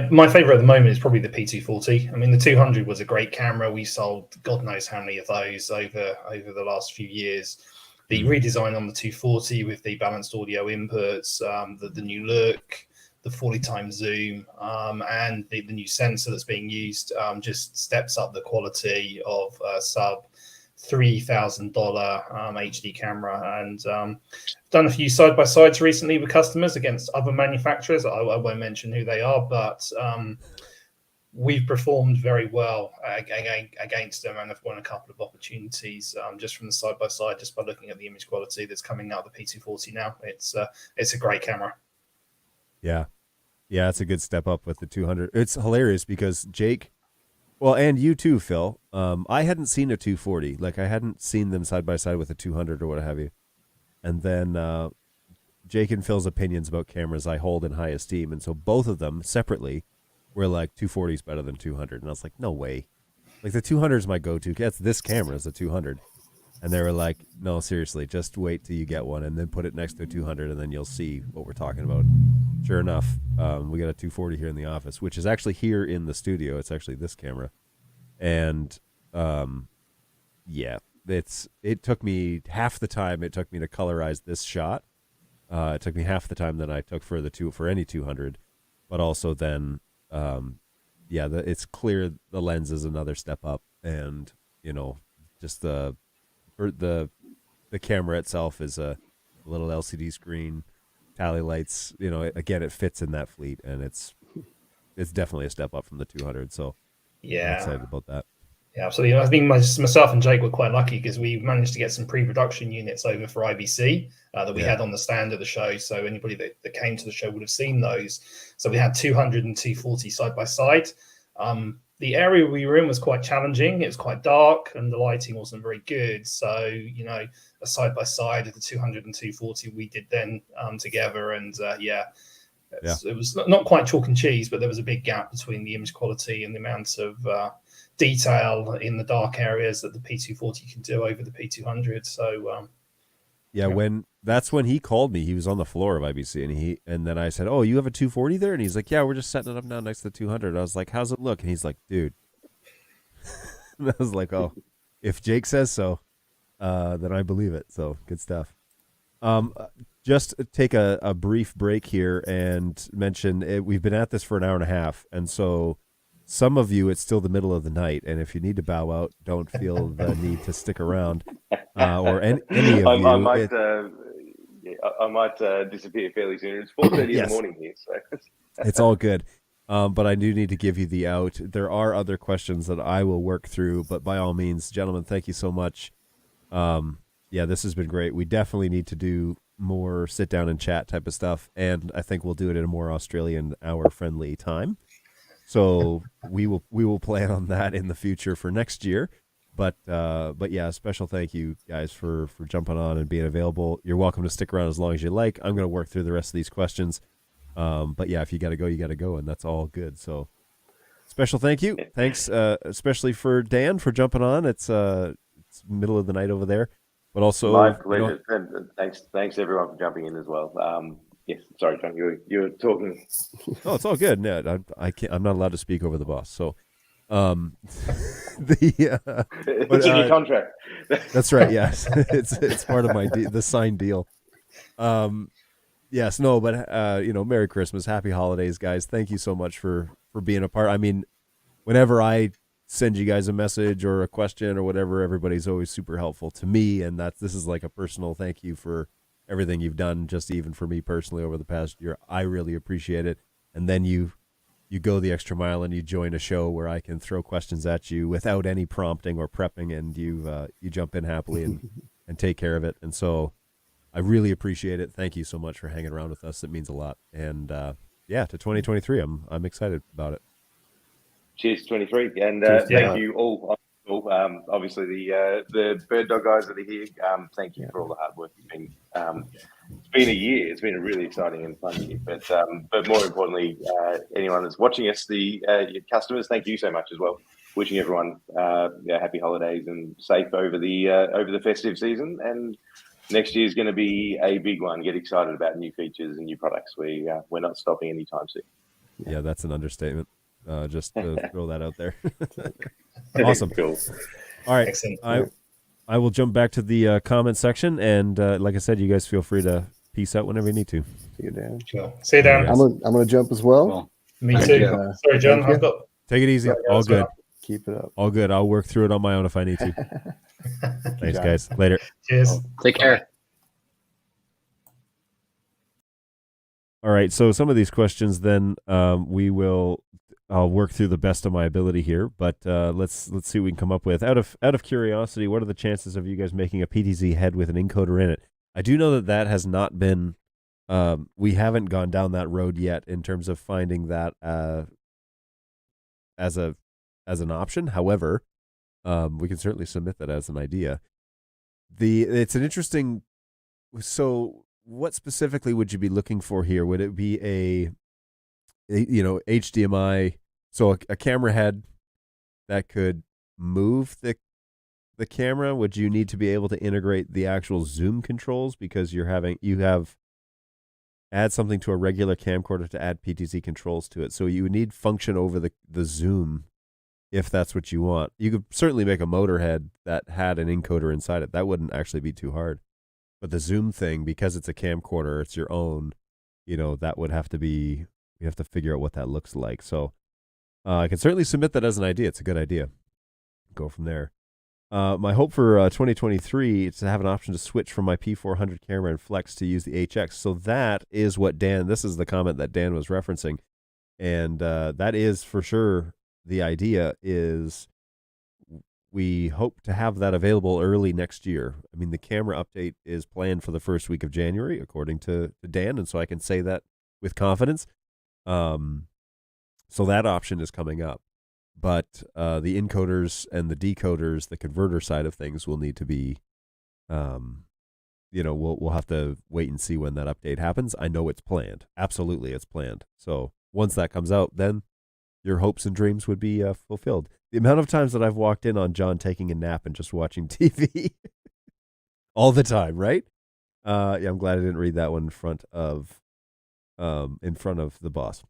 My favorite at the moment is probably the P240. I mean, the 200 was a great camera. We sold God knows how many of those over the last few years. The redesign on the 240 with the balanced audio inputs, the new look, the 40 times zoom, and the new sensor that's being used just steps up the quality of sub $3,000 HD camera. And done a few side-by-sides recently with customers against other manufacturers. I won't mention who they are, but we've performed very well against them, and have won a couple of opportunities just from the side-by-side, just by looking at the image quality that's coming out of the P240 now. It's a great camera. Yeah, it's a good step up with the 200. It's hilarious because Jake, well, and you too, Phil, I hadn't seen a 240. Like I hadn't seen them side by side with a 200 or what have you. And then Jake and Phil's opinions about cameras I hold in high esteem, and so both of them separately were like 240 is better than 200, and I was like, no way. Like the 200 is my go-to. That's this camera is a 200, and they were like, no, seriously, just wait till you get one, and then put it next to a 200, and then you'll see what we're talking about. Sure enough, we got a 240 here in the office, which is actually here in the studio. It's actually this camera, and yeah, it took me half the time it took me to colorize this shot. It took me half the time that I took for any 200, but also then, it's clear the lens is another step up, and just the camera itself is a little LCD screen, tally lights. Again, it fits in that fleet, and it's definitely a step up from the 200. So yeah, I'm excited about that. Yeah, absolutely. I think myself and Jake were quite lucky because we managed to get some pre-production units over for IBC that we had on the stand at the show. So anybody that came to the show would have seen those. So we had 200 and 240 side by side. The area we were in was quite challenging. It was quite dark and the lighting wasn't very good. So, a side by side of the 200 and 240 we did then together. And it was not quite chalk and cheese, but there was a big gap between the image quality and the amount of detail in the dark areas that the P240 can do over the P200. So that's when he called me. He was on the floor of IBC, and then I said, "Oh, you have a 240 there?" And he's like, "Yeah, we're just setting it up now next to the 200." I was like, "How's it look?" And he's like, "Dude," and I was like, "Oh, if Jake says so, then I believe it." So good stuff. Just take a brief break here and mention we've been at this for an hour and a half, and so. Some of you, it's still the middle of the night, and if you need to bow out, don't feel the need to stick around. Or any of you. I might disappear fairly soon. It's 4:30 in the morning here, so it's all good. But I do need to give you the out. There are other questions that I will work through, but by all means, gentlemen, thank you so much. This has been great. We definitely need to do more sit down and chat type of stuff, and I think we'll do it in a more Australian hour friendly time. So we will plan on that in the future for next year. But yeah, a special thank you guys for jumping on and being available. You're welcome to stick around as long as you like. I'm going to work through the rest of these questions. But yeah, if you got to go, you got to go, and that's all good. So special thank you. Thanks, especially for Dan for jumping on. It's middle of the night over there, but also my pleasure. Thanks everyone for jumping in as well. Yes, sorry, John, you were talking. Oh, it's all good. No, I'm not allowed to speak over the boss. So, It's in your contract. That's right. Yes, it's part of the signed deal. Yes, no, but Merry Christmas, Happy Holidays, guys. Thank you so much for being a part. I mean, whenever I send you guys a message or a question or whatever, everybody's always super helpful to me, and this is like a personal thank you for everything you've done, just even for me personally over the past year. I really appreciate it. And then you go the extra mile and you join a show where I can throw questions at you without any prompting or prepping, and you jump in happily and take care of it. And so I really appreciate it. Thank you so much for hanging around with us. It means a lot. And to 2023, I'm excited about it. Cheers, 23, and thank you all. Obviously, the BirdDog guys that are here. Thank you for all the hard work. It's been a year. It's been a really exciting and fun year. But more importantly, anyone that's watching us, your customers, thank you so much as well. Wishing everyone happy holidays and safe over the festive season. And next year is going to be a big one. Get excited about new features and new products. We're not stopping anytime soon. Yeah, that's an understatement. Just to throw that out there. Awesome. Cool. All right. Excellent. I will jump back to the comment section, and like I said, you guys feel free to peace out whenever you need to. See you, Dan. Sure. See you, Dan. I'm gonna jump as well. Cool. Me too. Sorry, John. Thank you. Take it easy. All good. Keep it up. All good. I'll work through it on my own if I need to. Thanks, guys. Later. Cheers. Take care. All right. So some of these questions, then I'll work through the best of my ability here, but let's see what we can come up with. Out of curiosity, what are the chances of you guys making a PTZ head with an encoder in it? I do know that has not been. We haven't gone down that road yet in terms of finding that as an option. However, we can certainly submit that as an idea. It's an interesting. So, what specifically would you be looking for here? Would it be a HDMI? So a camera head that could move the camera. Would you need to be able to integrate the actual zoom controls because you have add something to a regular camcorder to add PTZ controls to it? So you would need function over the zoom if that's what you want. You could certainly make a motor head that had an encoder inside it. That wouldn't actually be too hard. But the zoom thing, because it's a camcorder, it's your own, that would have to be, you have to figure out what that looks like. So I can certainly submit that as an idea. It's a good idea. Go from there. My hope for 2023 is to have an option to switch from my P400 camera and flex to use the HX. So that is what this is the comment that Dan was referencing. And that is for sure the idea is we hope to have that available early next year. I mean, the camera update is planned for the first week of January, according to Dan, and so I can say that with confidence. So that option is coming up. But the encoders and the decoders, the converter side of things will need to be, we'll have to wait and see when that update happens. I know it's planned. Absolutely, it's planned. So once that comes out, then your hopes and dreams would be fulfilled. The amount of times that I've walked in on John taking a nap and just watching TV all the time, right? I'm glad I didn't read that one in front of the boss.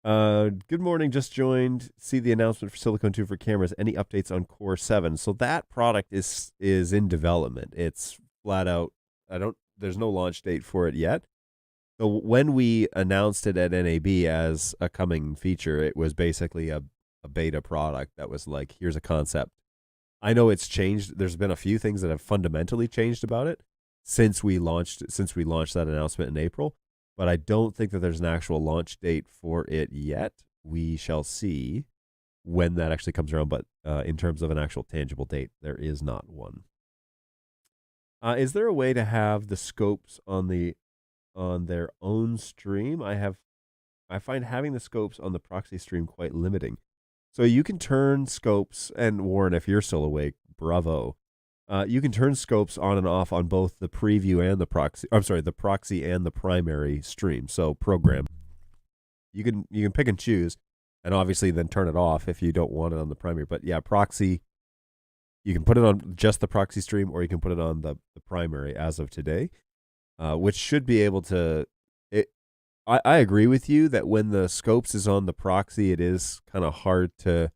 Good morning, just joined. See the announcement for Silicon 2 for cameras. Any updates on Core 7? So that product is in development. It's flat out. There's no launch date for it yet. So when we announced it at NAB as a coming feature, it was basically a beta product that was like, here's a concept. I know it's changed. There's been a few things that have fundamentally changed about it since we launched that announcement in April. But I don't think that there's an actual launch date for it yet. We shall see when that actually comes around. But in terms of an actual tangible date, there is not one. Is there a way to have the scopes on their own stream? I find having the scopes on the proxy stream quite limiting. So you can turn scopes, and Warren, if you're still awake, bravo. You can turn scopes on and off on both the preview and the proxy. I'm sorry, the proxy and the primary stream. So program. You can pick and choose, and obviously then turn it off if you don't want it on the primary. But yeah, proxy. You can put it on just the proxy stream, or you can put it on the primary as of today, which should be able to. I agree with you that when the scopes is on the proxy, it is kind of hard to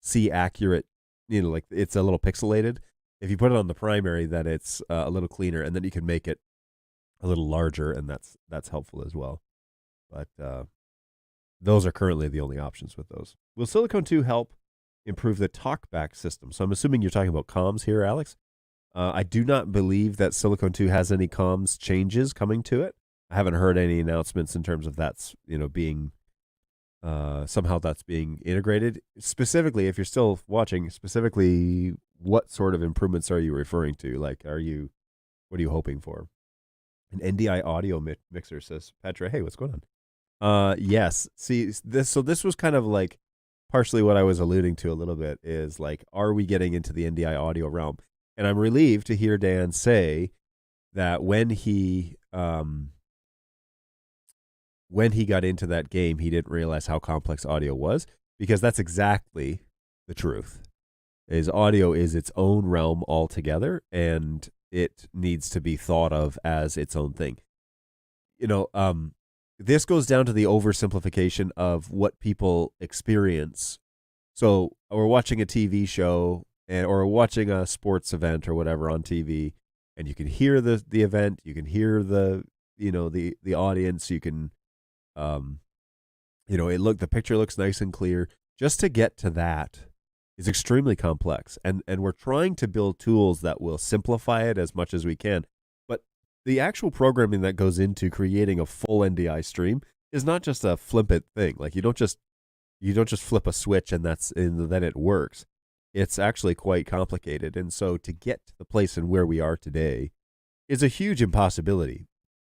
see accurate. Like it's a little pixelated. If you put it on the primary, then it's a little cleaner, and then you can make it a little larger, and that's helpful as well. But those are currently the only options with those. Will Silicon 2 help improve the talkback system? So I'm assuming you're talking about comms here, Alex. I do not believe that Silicon 2 has any comms changes coming to it. I haven't heard any announcements in terms of that's being somehow that's being integrated. Specifically, if you're still watching, what sort of improvements are you referring to? Like, what are you hoping for? An NDI audio mixer, says Petra. Hey, what's going on? Yes. See, this was kind of like partially what I was alluding to a little bit is like, are we getting into the NDI audio realm? And I'm relieved to hear Dan say that when he got into that game, he didn't realize how complex audio was, because that's exactly the truth. Audio is its own realm altogether, and it needs to be thought of as its own thing. This goes down to the oversimplification of what people experience. So we're watching a TV show or watching a sports event or whatever on TV, and you can hear the event, you can hear the audience, you can the picture looks nice and clear. Just to get to that is extremely complex, and we're trying to build tools that will simplify it as much as we can. But the actual programming that goes into creating a full NDI stream is not just a flippant thing. Like you don't just flip a switch and then it works. It's actually quite complicated, and so to get to the place in where we are today is a huge impossibility,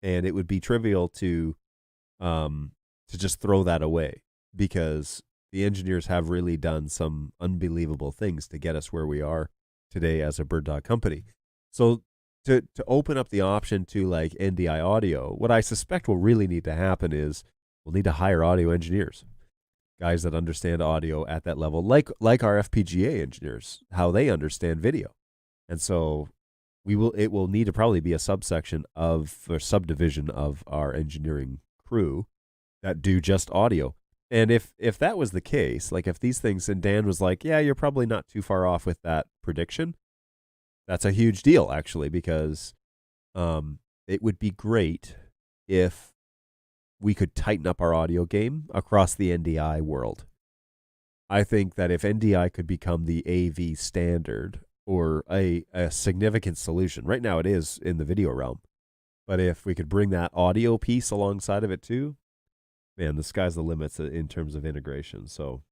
and it would be trivial to just throw that away, because the engineers have really done some unbelievable things to get us where we are today as a BirdDog company. So to open up the option to like NDI audio, what I suspect will really need to happen is we'll need to hire audio engineers, guys that understand audio at that level, like our FPGA engineers, how they understand video. And so it will need to probably be a subsection of or subdivision of our engineering crew that do just audio. And if that was the case, like if these things, and Dan was like, yeah, you're probably not too far off with that prediction, that's a huge deal actually, because it would be great if we could tighten up our audio game across the NDI world. I think that if NDI could become the AV standard or a significant solution, right now it is in the video realm, but if we could bring that audio piece alongside of it too, man, the sky's the limits in terms of integration. So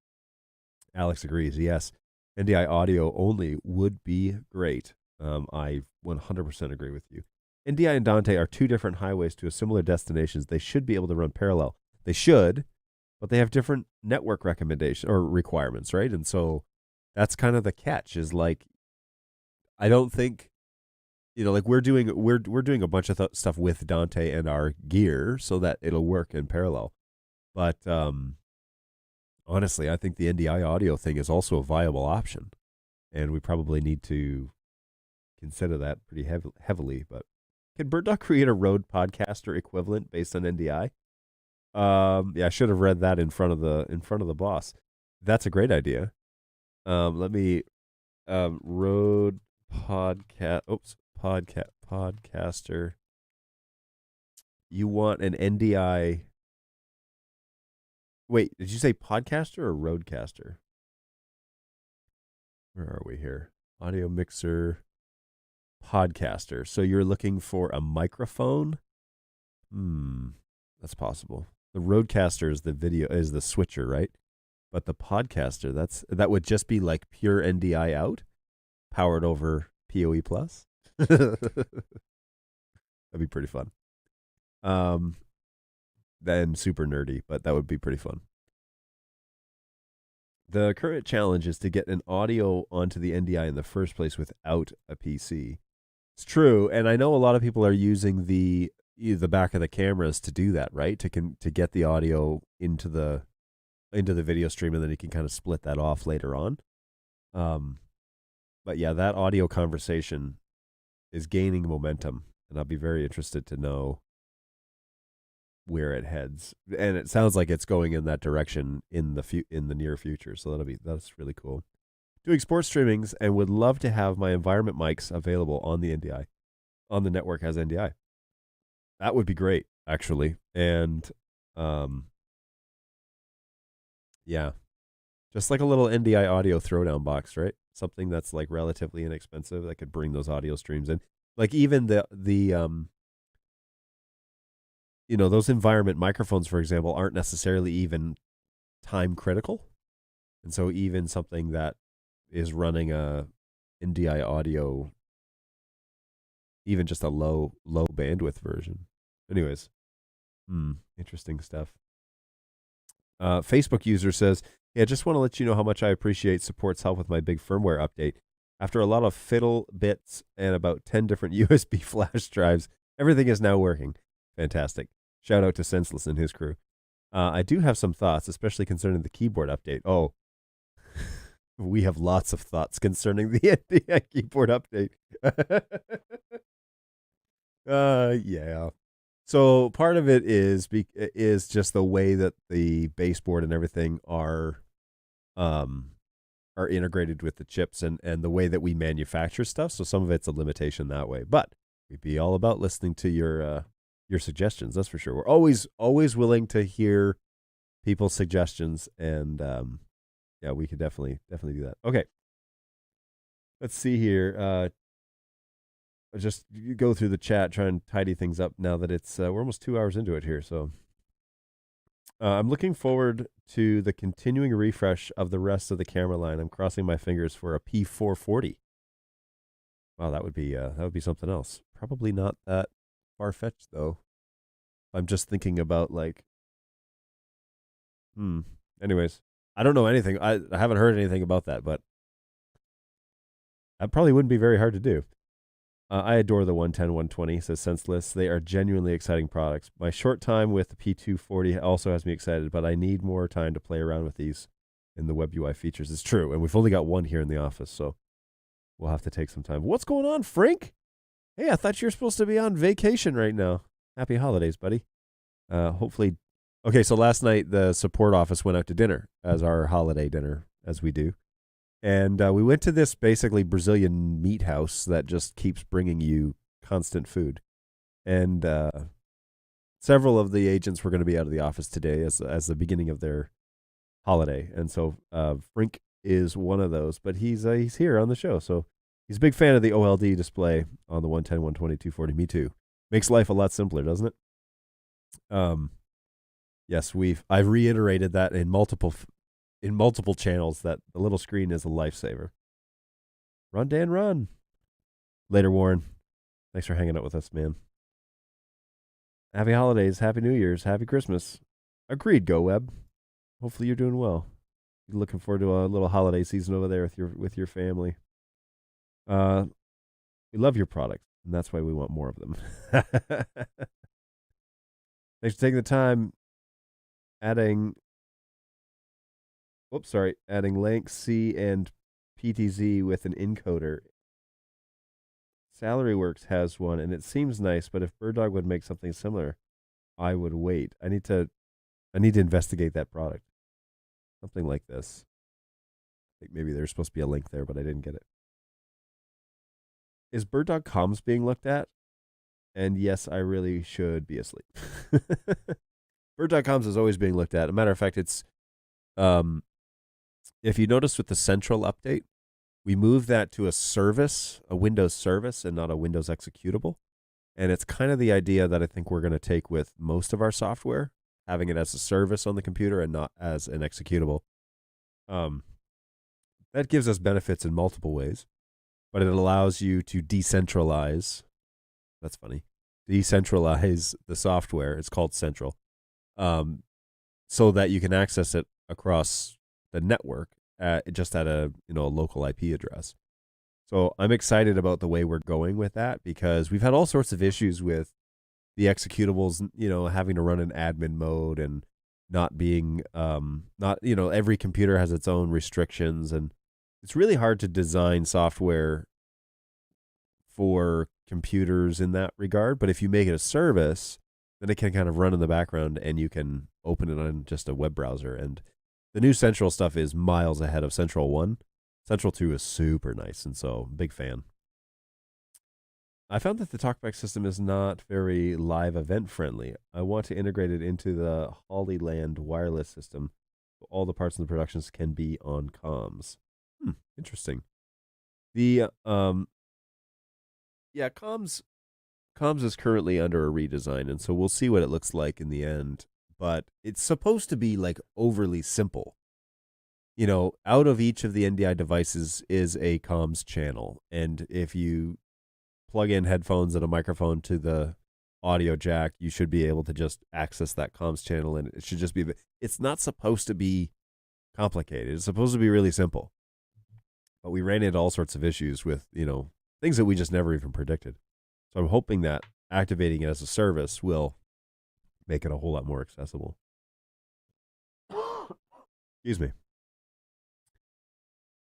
Alex agrees. Yes, NDI audio only would be great. I 100% agree with you. NDI and Dante are two different highways to a similar destinations. They should be able to run parallel. They should, but they have different network recommendation or requirements, right? And so that's kind of the catch, is like, I don't think, like we're doing a bunch of stuff with Dante and our gear so that it'll work in parallel. But honestly, I think the NDI audio thing is also a viable option, and we probably need to consider that pretty heavily. But can BirdDog create a Rode podcaster equivalent based on NDI? Yeah, I should have read that in front of the boss. That's a great idea. Let me Rode podcaster. You want an NDI? Wait, did you say podcaster or Rodecaster? Where are we here? Audio mixer, podcaster. So you're looking for a microphone? That's possible. The Rodecaster is the switcher, right? But the podcaster, that would just be like pure NDI out, powered over PoE plus. That'd be pretty fun. Then super nerdy, but that would be pretty fun. The current challenge is to get an audio onto the NDI in the first place without a PC. It's true, and I know a lot of people are using the back of the cameras to do that, right? To get the audio into the video stream, and then you can kind of split that off later on. But yeah, that audio conversation is gaining momentum, and I'll be very interested to know where it heads. And it sounds like it's going in that direction in the near future. So that's really cool. Doing sports streamings, and would love to have my environment mics available on the NDI, on the network as NDI. That would be great, actually. And yeah, just like a little NDI audio throwdown box, right? Something that's like relatively inexpensive that could bring those audio streams in. Like even the those environment microphones, for example, aren't necessarily even time critical. And so even something that is running a NDI audio, even just a low bandwidth version. Anyways, interesting stuff. Facebook user says, yeah, just want to let you know how much I appreciate support's help with my big firmware update. After a lot of fiddle bits and about 10 different USB flash drives, everything is now working. Fantastic. Shout out to Senseless and his crew. I do have some thoughts, especially concerning the keyboard update. Oh, we have lots of thoughts concerning the NDI keyboard update. Yeah. So part of it is just the way that the baseboard and everything are integrated with the chips and the way that we manufacture stuff. So some of it's a limitation that way. But we'd be all about listening to your suggestions. That's for sure. We're always willing to hear people's suggestions, and yeah, we could definitely do that. Okay, let's see here. I'll just go through the chat, try and tidy things up now that it's we're almost 2 hours into it here. So I'm looking forward to the continuing refresh of the rest of the camera line. I'm crossing my fingers for a P440. Wow, that would be something else. Probably not that far-fetched though. I'm just thinking about like anyways, I don't know anything. I haven't heard anything about that, but that probably wouldn't be very hard to do. I adore the 110, 120, says Senseless. They are genuinely exciting products. My short time with the P240 also has me excited, but I need more time to play around with these in the web UI features. It's true, and we've only got one here in the office, so we'll have to take some time. What's going on, Frank? Hey, I thought you were supposed to be on vacation right now. Happy holidays, buddy. Hopefully. Okay, so last night the support office went out to dinner as our holiday dinner, as we do. And we went to this basically Brazilian meat house that just keeps bringing you constant food. And several of the agents were going to be out of the office today as the beginning of their holiday. And so Frank is one of those, but he's here on the show. So he's a big fan of the OLED display on the 110, 120, 240. Me too. Makes life a lot simpler, doesn't it? Yes, I've reiterated that in multiple channels that the little screen is a lifesaver. Run, Dan, run. Later, Warren. Thanks for hanging out with us, man. Happy holidays, happy New Year's, happy Christmas. Agreed, Go Web. Hopefully you're doing well. Looking forward to a little holiday season over there with your family. We love your products, and that's why we want more of them. Thanks for taking the time. Adding Lanc C and PTZ with an encoder. SalaryWorks has one, and it seems nice, but if BirdDog would make something similar, I would wait. I need to investigate that product. Something like this. I think maybe there's supposed to be a link there, but I didn't get it. Is BirdDog comms being looked at? And yes, I really should be asleep. BirdDog comms is always being looked at. As a matter of fact, it's if you notice with the central update, we moved that to a service, a Windows service, and not a Windows executable. And it's kind of the idea that I think we're going to take with most of our software, having it as a service on the computer and not as an executable. That gives us benefits in multiple ways, but it allows you to decentralize. That's funny. Decentralize the software. It's called Central. So that you can access it across the network just at a local IP address. So I'm excited about the way we're going with that because we've had all sorts of issues with the executables, having to run in admin mode and not being every computer has its own restrictions, and it's really hard to design software for computers in that regard. But if you make it a service, then it can kind of run in the background and you can open it on just a web browser. And the new Central stuff is miles ahead of Central 1. Central 2 is super nice, and so big fan. I found that the TalkBack system is not very live event friendly. I want to integrate it into the Hollyland wireless system so all the parts of the productions can be on comms. Interesting. The comms is currently under a redesign, and so we'll see what it looks like in the end. But it's supposed to be like overly simple. Out of each of the NDI devices is a comms channel, and if you plug in headphones and a microphone to the audio jack, you should be able to just access that comms channel, and it should just be. It's not supposed to be complicated. It's supposed to be really simple. But we ran into all sorts of issues with things that we just never even predicted. So I'm hoping that activating it as a service will make it a whole lot more accessible. Excuse me.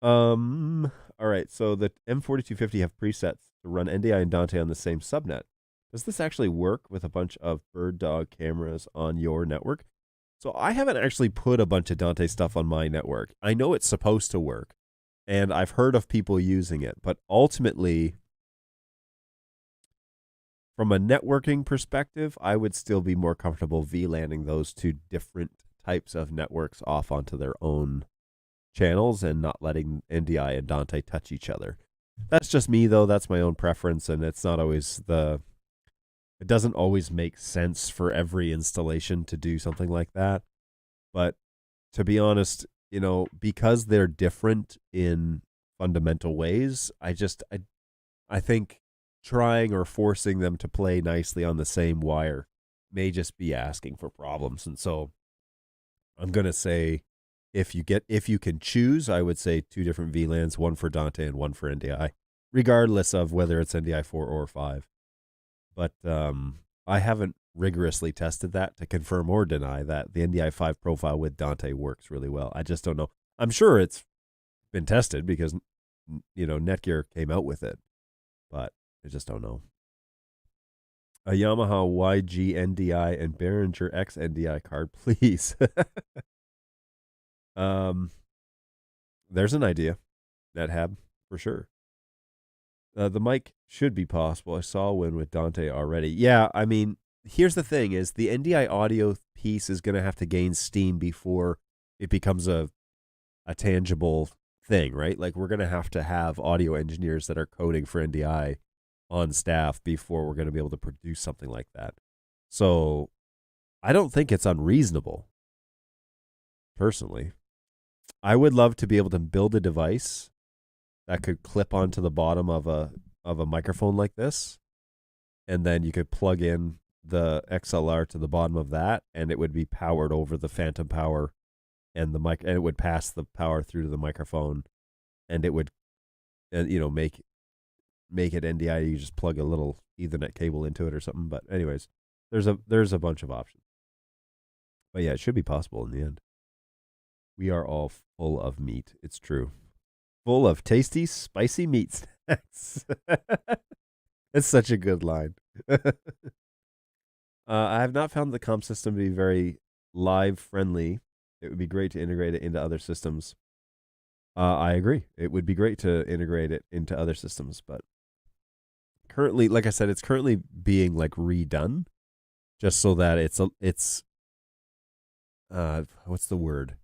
All right, so the M4250 have presets to run NDI and Dante on the same subnet. Does this actually work with a bunch of BirdDog cameras on your network? So I haven't actually put a bunch of Dante stuff on my network. I know it's supposed to work, and I've heard of people using it, but ultimately, from a networking perspective, I would still be more comfortable VLANing those two different types of networks off onto their own channels and not letting NDI and Dante touch each other. That's just me, though. That's my own preference, and it's not always it doesn't always make sense for every installation to do something like that. But to be honest, because they're different in fundamental ways, I think trying or forcing them to play nicely on the same wire may just be asking for problems. And so I'm going to say, if you can choose, I would say 2 different VLANs, one for Dante and one for NDI, regardless of whether it's NDI 4 or 5. But I haven't rigorously tested that to confirm or deny that the NDI 5 profile with Dante works really well. I just don't know. I'm sure it's been tested because, Netgear came out with it, but I just don't know. A Yamaha YG NDI and Behringer X NDI card, please. There's an idea, NetHab, for sure. The mic should be possible. I saw one with Dante already. Yeah, I mean, here's the thing: is the NDI audio piece is going to have to gain steam before it becomes a tangible thing, right? Like, we're going to have audio engineers that are coding for NDI on staff before we're going to be able to produce something like that. So I don't think it's unreasonable, personally. I would love to be able to build a device that could clip onto the bottom of a microphone like this, and then you could plug in the XLR to the bottom of that, and it would be powered over the phantom power and the mic, and it would pass the power through to the microphone, and it would make it NDI. You just plug a little Ethernet cable into it or something. But anyways, there's a bunch of options. But yeah, it should be possible in the end. We are all full of meat. It's true. Full of tasty, spicy meat snacks. It's such a good line. I have not found the comm system to be very live friendly. It would be great to integrate it into other systems. I agree. It would be great to integrate it into other systems, but currently, like I said, it's currently being redone, just so that it's what's the word?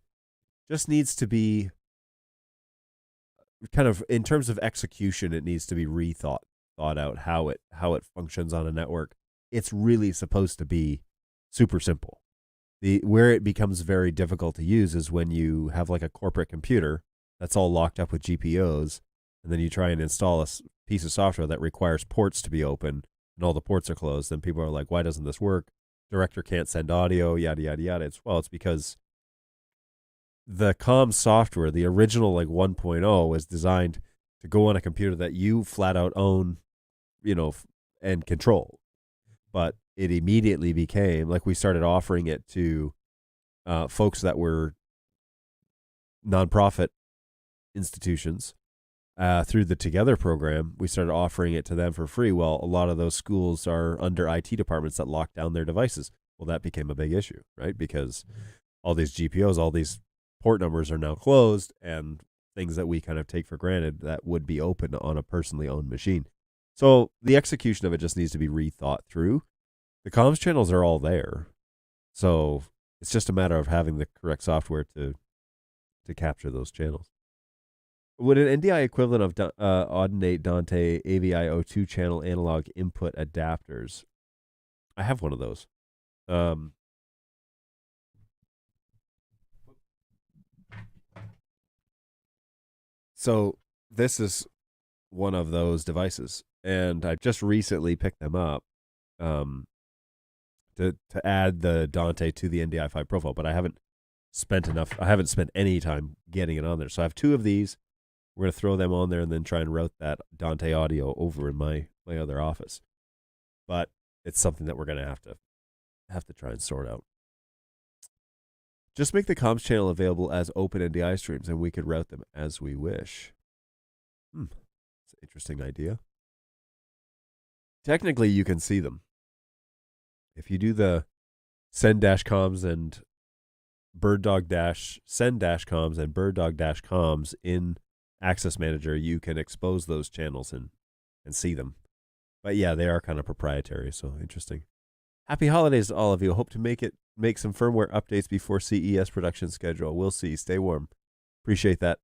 Just needs to be kind of, in terms of execution, it needs to be thought out how it functions on a network. It's really supposed to be super simple. Where it becomes very difficult to use is when you have a corporate computer that's all locked up with GPOs, and then you try and install a piece of software that requires ports to be open, and all the ports are closed. Then people are like, "Why doesn't this work? Director can't send audio, yada yada yada." It's because the comm software, the original 1.0, was designed to go on a computer that you flat out own, and control. But it immediately became we started offering it to folks that were nonprofit institutions through the Together program. We started offering it to them for free. Well, a lot of those schools are under IT departments that lock down their devices. Well, that became a big issue, right? Because all these GPOs, all these port numbers are now closed, and things that we kind of take for granted that would be open on a personally owned machine. So the execution of it just needs to be rethought through. The comms channels are all there, so it's just a matter of having the correct software to capture those channels. Would an NDI equivalent of Audinate Dante AVI02 channel analog input adapters? I have one of those. So this is one of those devices, and I just recently picked them up to add the Dante to the NDI 5 profile, but I haven't spent any time getting it on there. So I have 2 of these. We're going to throw them on there and then try and route that Dante audio over in my other office. But it's something that we're going to have to try and sort out. Just make the comms channel available as open NDI streams, and we could route them as we wish. It's an interesting idea. Technically, you can see them. If you do the send-comms and BirdDog-send-comms and BirdDog-comms in Access Manager, you can expose those channels and see them. But yeah, they are kind of proprietary, so interesting. Happy holidays to all of you. Hope to make some firmware updates before CES production schedule. We'll see. Stay warm. Appreciate that,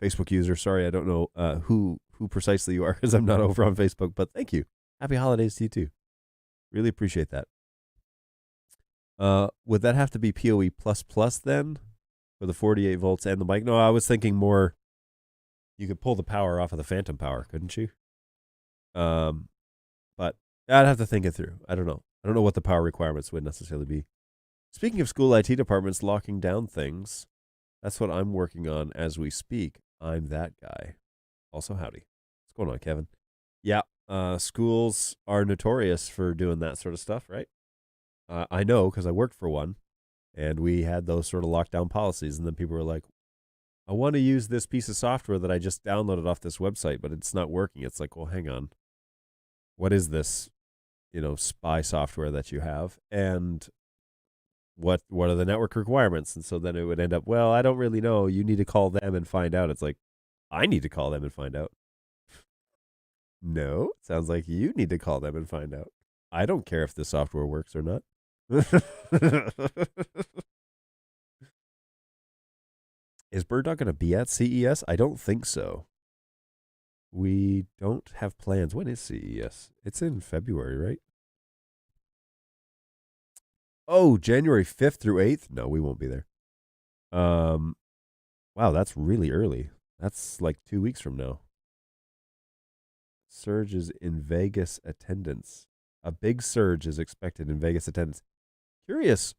Facebook user. Sorry, I don't know who precisely you are because I'm not over on Facebook, but thank you. Happy holidays to you too. Really appreciate that. Would that have to be PoE++ then for the 48 volts and the mic? No, I was thinking more. You could pull the power off of the phantom power, couldn't you? But I'd have to think it through. I don't know. I don't know what the power requirements would necessarily be. Speaking of school IT departments locking down things, That's what I'm working on as we speak. I'm that guy. Also, howdy. What's going on, Kevin? Yeah, schools are notorious for doing that sort of stuff, right? I know because I worked for one, and we had those sort of lockdown policies, and then people were like, I want to use this piece of software that I just downloaded off this website, but it's not working. It's like, well, hang on. What is this, spy software that you have? And what are the network requirements? And so then it would end up, well, I don't really know. You need to call them and find out. It's like, I need to call them and find out. No, it sounds like you need to call them and find out. I don't care if the software works or not. Is BirdDog going to be at CES? I don't think so. We don't have plans. When is CES? It's in February, right? Oh, January 5th through 8th? No, we won't be there. Wow, that's really early. That's like 2 weeks from now. Surges in Vegas attendance. A big surge is expected in Vegas attendance. Curious.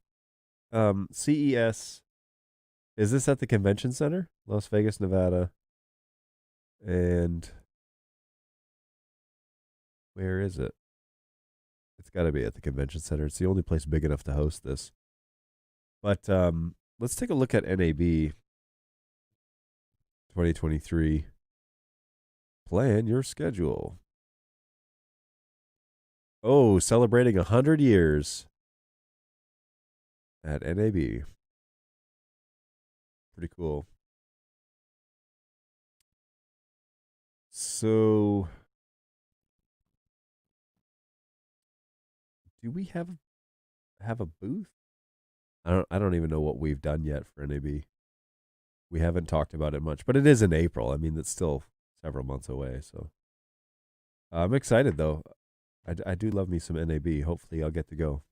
CES. Is this at the convention center? Las Vegas, Nevada. And where is it? It's got to be at the convention center. It's the only place big enough to host this. But let's take a look at NAB 2023. Plan your schedule. Oh, celebrating 100 years at NAB. Pretty cool. So, do we have a booth? I don't even know what we've done yet for NAB. We haven't talked about it much, but it is in April. I mean, it's still several months away, so I'm excited though. I do love me some NAB. Hopefully, I'll get to go.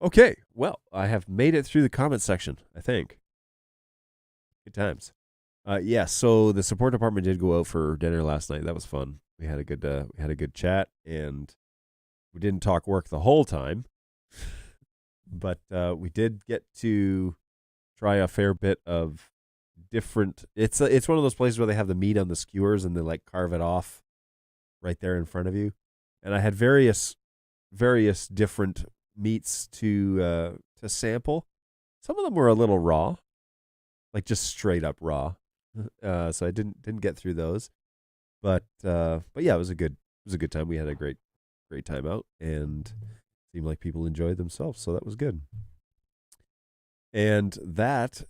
Okay, well, I have made it through the comment section, I think. Good times. Yeah, so the support department did go out for dinner last night. That was fun. We had a good chat, and we didn't talk work the whole time, but we did get to try a fair bit of different. It's one of those places where they have the meat on the skewers and they like carve it off right there in front of you. And I had various different meats to sample. Some of them were a little raw, like just straight up raw. So I didn't get through those, but yeah, it was a good time. We had a great time out, and seemed like people enjoyed themselves, so that was good. And that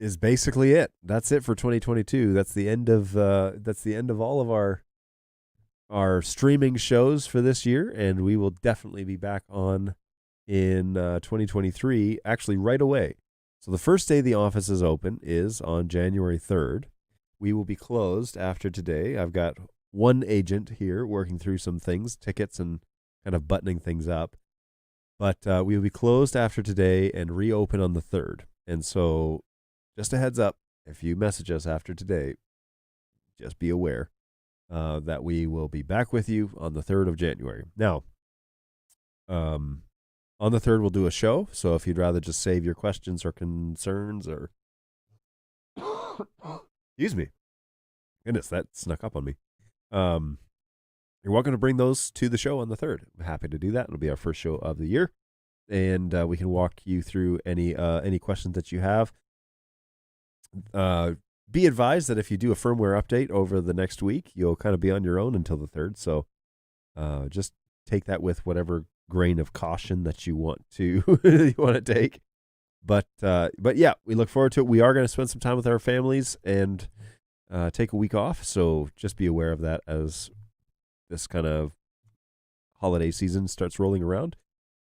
is basically it. That's it for 2022. That's the end of all of our streaming shows for this year, and we will definitely be back on in 2023, actually right away. So the first day the office is open is on January 3rd. We will be closed after today. I've got one agent here working through some things, tickets, and kind of buttoning things up. But we will be closed after today and reopen on the 3rd. And so just a heads up, if you message us after today, just be aware that we will be back with you on the 3rd of January. Now, on the 3rd, we'll do a show. So if you'd rather just save your questions or concerns or... Excuse me. Goodness, that snuck up on me. You're welcome to bring those to the show on the 3rd. I'm happy to do that. It'll be our first show of the year. And we can walk you through any questions that you have. Be advised that if you do a firmware update over the next week, you'll kind of be on your own until the 3rd. So just take that with whatever grain of caution that you want to take. But yeah, we look forward to it. We are going to spend some time with our families and take a week off. So just be aware of that as this kind of holiday season starts rolling around.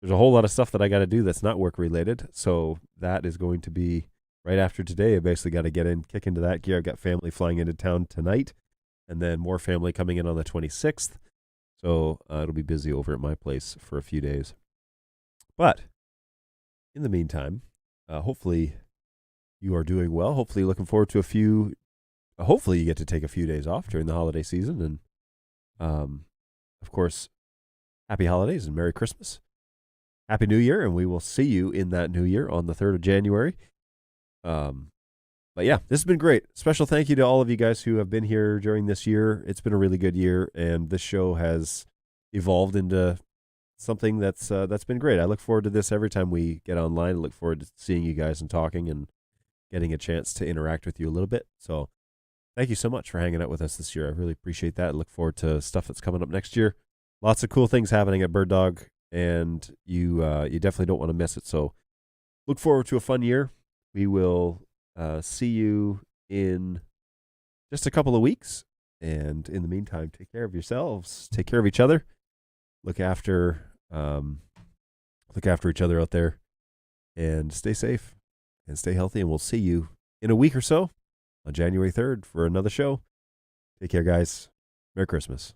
There's a whole lot of stuff that I got to do that's not work related. So that is going to be right after today. I basically got to kick into that gear. I've got family flying into town tonight, and then more family coming in on the 26th. So it'll be busy over at my place for a few days. But in the meantime, hopefully you are doing well. Hopefully looking forward to hopefully you get to take a few days off during the holiday season. And of course, happy holidays and Merry Christmas. Happy New Year, and we will see you in that New Year on the 3rd of January. But yeah, this has been great. Special thank you to all of you guys who have been here during this year. It's been a really good year, and this show has evolved into something that's been great. I look forward to this every time we get online. I look forward to seeing you guys and talking and getting a chance to interact with you a little bit. So thank you so much for hanging out with us this year. I really appreciate that. I look forward to stuff that's coming up next year. Lots of cool things happening at BirdDog, and you definitely don't want to miss it. So look forward to a fun year. We will see you in just a couple of weeks. And in the meantime, take care of yourselves. Take care of each other. Look after each other out there, and stay safe and stay healthy. And we'll see you in a week or so on January 3rd for another show. Take care, guys. Merry Christmas.